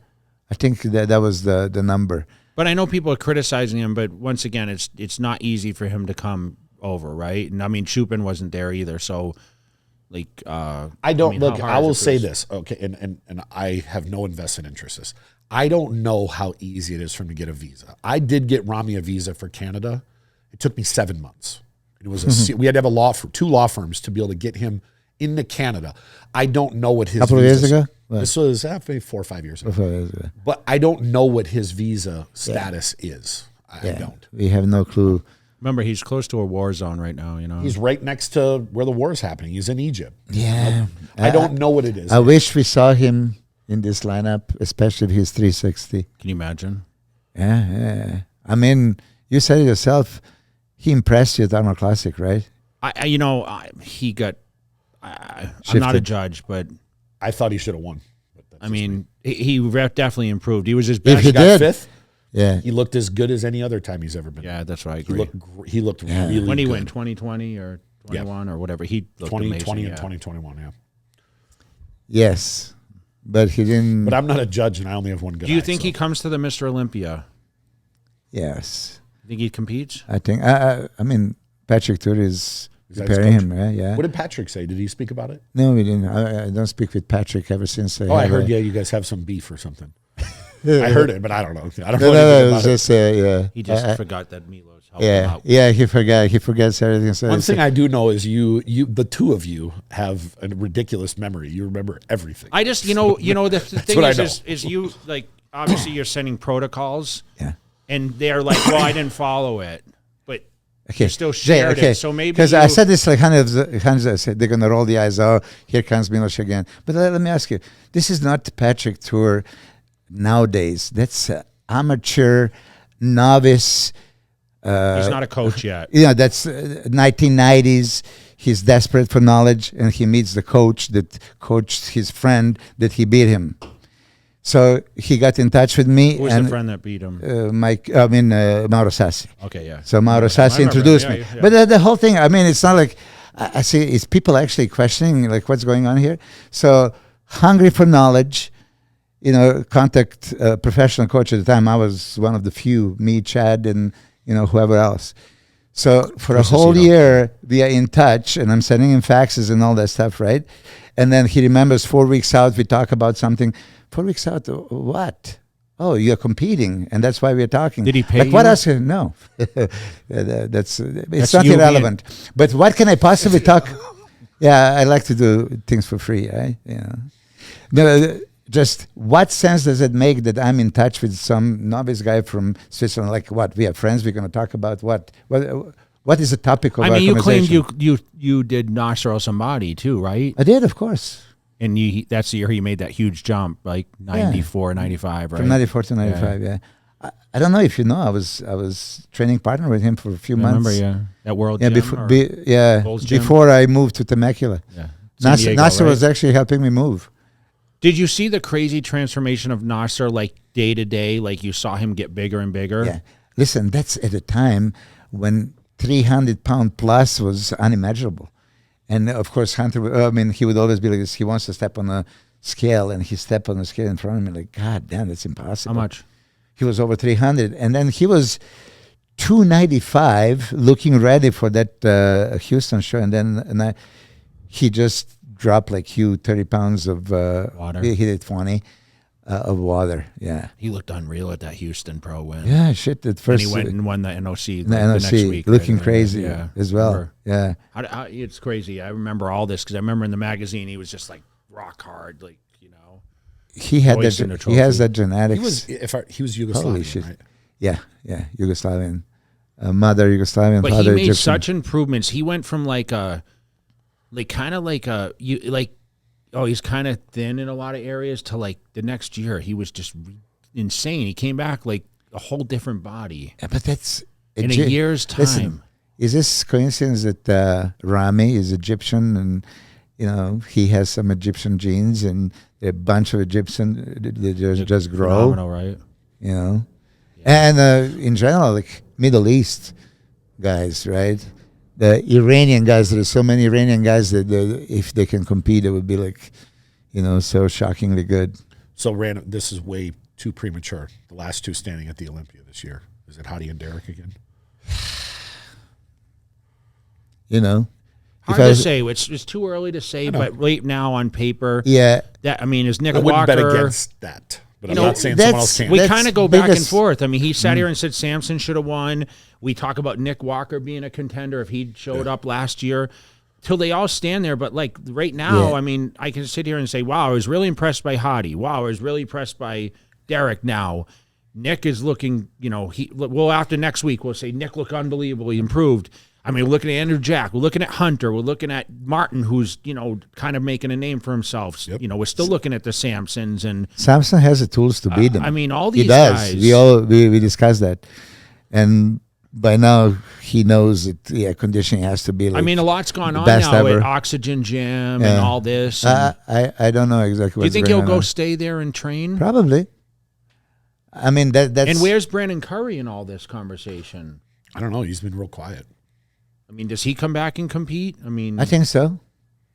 I think that was the number. But I know people are criticizing him, but once again, it's not easy for him to come over, right? And I mean, Chupin wasn't there either, so like I will say this, okay, and I have no invested interest in this. I don't know how easy it is for him to get a visa. I did get Rami a visa for Canada. It took me 7 months. It was we had to have two law firms to be able to get him into Canada. I don't know what his couple of years ago. This was maybe 4 or 5 years ago. But I don't know what his visa status is. I don't. We have no clue. Remember, he's close to a war zone right now. You know, he's right next to where the war is happening. He's in Egypt. Yeah, I don't know what it is. I wish we saw him in this lineup, especially if he's 360. Can you imagine? Yeah. I mean, you said it yourself. He impressed you at Arnold Classic, right? He got. I'm Shifted. not a judge, but I thought he should have won. I mean, he definitely improved. He was his best. If he got did, fifth. Yeah, he looked as good as any other time he's ever been. Yeah, that's right. I agree. He looked really when he good. went 2020 or 21 or whatever, he looked 2020 amazing, and 2021. Yeah. Yes, but he didn't. But I'm not a judge, and I only have one good. Do you think he comes to the Mr. Olympia? Yes. You think he competes? I think. I mean, Patrick Tour is preparing him. Right? Yeah. What did Patrick say? Did he speak about it? No, we didn't. I don't speak with Patrick ever since. I heard. Yeah, you guys have some beef or something. I heard it, but I don't know. I don't know. No, it was just yeah. He just forgot that Milos helped him out. He forgot. He forgets everything. So one thing I do know is the two of you have a ridiculous memory. You remember everything. I just, the thing is you, like, obviously you're sending protocols. Yeah. And they're like, well, I didn't follow it, but you still shared it. So maybe because I said this like hundreds I said they're gonna roll the eyes. Oh, here comes Milos again. But let me ask you, this is not the Patrick Tour nowadays. That's amateur, novice. he's not a coach yet. That's 1990s. He's desperate for knowledge, and he meets the coach that coached his friend that he beat him. So he got in touch with me. Who was and the friend that beat him? Mauro Sassi. Okay, yeah. So Mauro Sassi introduced me. Yeah. But the whole thing, I mean, it's not like, I see, it's people actually questioning, like, what's going on here? So hungry for knowledge, contact professional coach at the time. I was one of the few, me, Chad, and, whoever else. So for a whole year, we are in touch, and I'm sending him faxes and all that stuff, right? And then he remembers 4 weeks out, we talk about something. 4 weeks out, what? Oh, you're competing, and that's why we're talking. Did he pay What you? else? No. It's not irrelevant. But what can I possibly talk? Yeah, I like to do things for free, right? No, just what sense does it make that I'm in touch with some novice guy from Switzerland? Like what? We are friends. We're going to talk about what? What is the topic of our you conversation? claimed you did Nasser al-Samadi too, right? I did, of course. And that's the year he made that huge jump, like 94, 95, right? From 94 to 95, yeah. I don't know if you know, I was training partner with him for a few months. Remember, that World Gym? Before I moved to Temecula. Yeah. Nasser was actually helping me move. Did you see the crazy transformation of Nasser, like day to day, like you saw him get bigger and bigger? Yeah. Listen, that's at a time when 300-pound plus was unimaginable. And of course, Hunter, he would always be like this. He wants to step on a scale, and he stepped on the scale in front of me. Like, God damn, that's impossible. How much? He was over 300. And then he was 295, looking ready for that Houston show. And then he just dropped like 30 pounds of water. He did 20 of water. Yeah. He looked unreal at that Houston Pro win. Yeah, shit. At first, and he went and won the NOC the next week. Looking right? crazy as well. Remember? Yeah. It's crazy. I remember all this because I remember in the magazine he was just like rock hard, like, He had that. He has that genetics. He was Yugoslavian, right? Yeah, Yugoslavian. Mother Yugoslavian, but father he made Egyptian. such improvements. He went from like a like kind of like he's kind of thin in a lot of areas. To like the next year, he was just insane. He came back like a whole different body. Yeah, but that's In a year's time. Listen, is this coincidence that Rami is Egyptian and he has some Egyptian genes and a bunch of Egyptian they just grow, Phenomenal, right? And in general, like Middle East guys, right? The Iranian guys, there's so many Iranian guys that if they can compete, it would be like, so shockingly good. So random. This is way too premature. The last two standing at the Olympia this year. Is it Hadi and Derek again? Hard to say. It's too early to say, but right now on paper, yeah. Is Nick I wouldn't Walker. bet against that. But I'm not saying someone else can't. We kind of go back and biggest- forth. I mean, he sat here and said Samson should have won. We talk about Nick Walker being a contender if he showed up last year. Till they all stand there. But like right now, Yeah. I mean, I can sit here and say, wow, I was really impressed by Hadi. Wow, I was really impressed by Derek now. Nick is looking, after next week, we'll say Nick looked unbelievable. He improved. I mean, we're looking at Andrew Jack. We're looking at Hunter. We're looking at Martin, who's, kind of making a name for himself. Yep. We're still looking at the Samsons. And Samson has the tools to beat them. I mean, all these he does. guys. We discussed that. And by now, he knows that, conditioning has to be like a lot's gone on best now ever. at Oxygen Gym and all this. And I don't know exactly do you what's think going he'll go on. stay there and train? Probably. I mean, that's... And where's Brandon Curry in all this conversation? I don't know. He's been real quiet. I mean, does he come back and compete? I mean, I think so.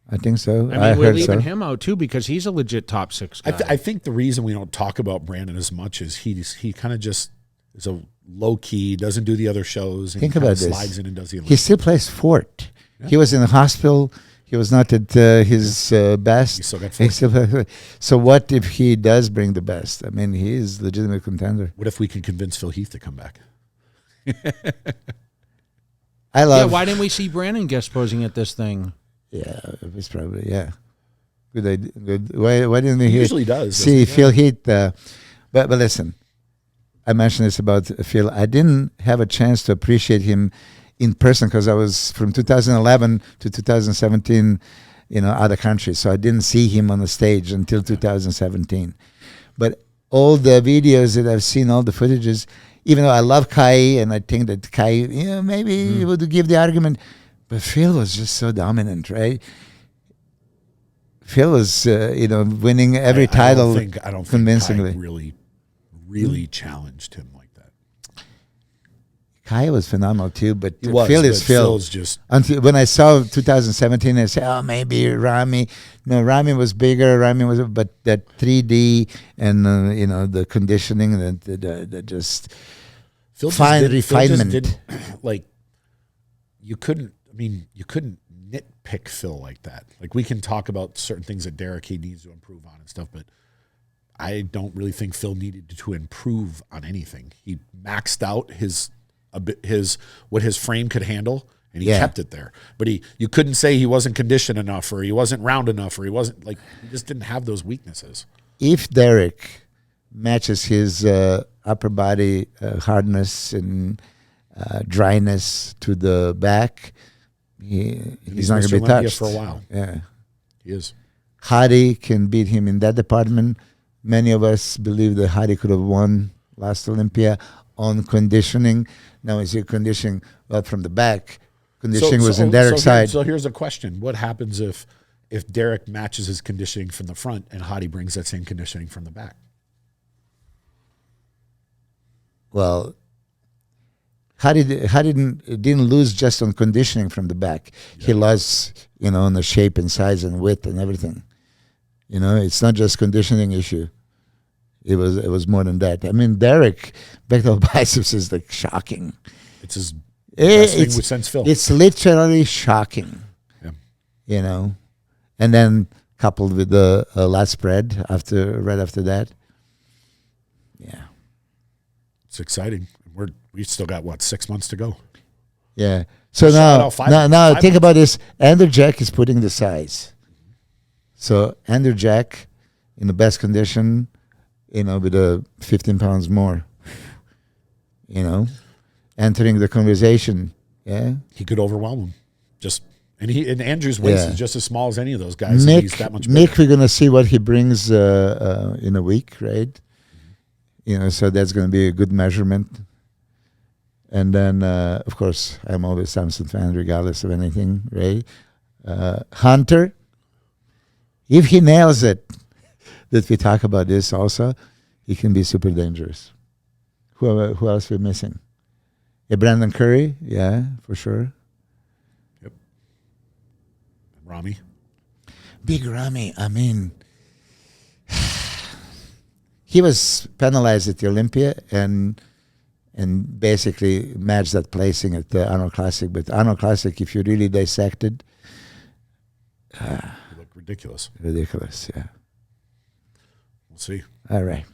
I mean, we're heard leaving so. him out too because he's a legit top 6 guy. I think the reason we don't talk about Brandon as much is he kind of just is a low key, doesn't do the other shows. And Think he kinda about this. slides in and does the He Olympics. still plays fort. Yeah. He was in the hospital. He was not at his best. He still got He still- so what if he does bring the best? I mean, he is a legitimate contender. What if we can convince Phil Heath to come back? I love... why didn't we see Brandon guest posing at this thing? Yeah, it's probably, Good idea. Good. Why didn't he usually does. see Phil Heath? But listen, I mentioned this about Phil. I didn't have a chance to appreciate him in person because I was from 2011 to 2017, out of country. So I didn't see him on the stage until 2017. But all the videos that I've seen, all the footages, even though I love Kai and I think that Kai, maybe would give the argument, but Phil was just so dominant, right? Phil was, winning every title I don't think convincingly. Kai really challenged him like that. Kai was phenomenal too, but He was, Phil is but Phil. Phil's just... Until when I saw 2017, I said, "Oh, maybe Rami." No, Rami was bigger. But that 3D and the conditioning, that just Phil just fine did- refinement. Phil just didn't, like, you couldn't nitpick Phil like that. Like, we can talk about certain things that Derek he needs to improve on and stuff, but I don't really think Phil needed to improve on anything. He maxed out what his frame could handle, and he kept it there. But you couldn't say he wasn't conditioned enough, or he wasn't round enough, or he just didn't have those weaknesses. If Derek matches his upper body hardness and dryness to the back, he's not going to be Mr. Olympia touched for a while. Yeah, He is. Hadi can beat him in that department. Many of us believe that Hadi could have won last Olympia on conditioning. Now, is your conditioning from the back? Conditioning was in Derek's side. So here's a question: what happens if Derek matches his conditioning from the front and Hadi brings that same conditioning from the back? Well, Hadi didn't lose just on conditioning from the back. Yeah. He lost, on the shape and size and width and everything. It's not just conditioning issue. It was more than that. I mean, Derek back to biceps is like shocking. It's his best thing since Phil. It's literally shocking. Yeah. And then coupled with the lat spread right after that. Yeah. It's exciting. We still got 6 months to go. Yeah. So now think about this. Andrew Jack is putting the size. So Andrew Jack in the best condition, with 15 pounds more, entering the conversation. Yeah. He could overwhelm him. Just And Andrew's waist is just as small as any of those guys. And he's that much bigger. Mick, we're gonna see what he brings in a week, right? So that's gonna be a good measurement. And then, of course, I'm always Samson fan, regardless of anything, right? Hunter, if he nails it, that we talk about this also, he can be super dangerous. Who else we're missing? Yeah, Brandon Curry, yeah, for sure. Yep. Rami. Big Rami, I mean, he was penalized at the Olympia and basically matched that placing at the Arnold Classic. But Arnold Classic, if you really dissected, you look ridiculous. Ridiculous, yeah. We'll see. All right.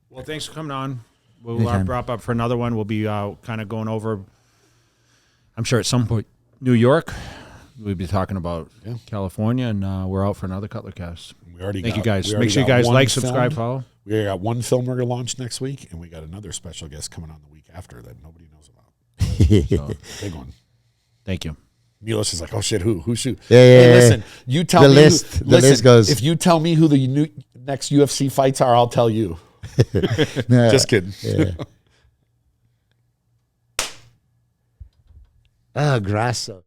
Well, thanks for coming on. We'll wrap up for another one. We'll be kind of going over, I'm sure at some point, New York. We'll be talking about California, and we're out for another Cutler cast. Thank you guys. Make sure you guys like, subscribe, follow. We got one film we're going to launch next week, and we got another special guest coming on the week after that nobody knows about. So, big one. Thank you. Milos is like, oh shit, who shoot? Yeah, hey, listen, you tell the me. List, the list goes. If you tell me who the next UFC fights are, I'll tell you. No, just kidding. Yeah. Grasso.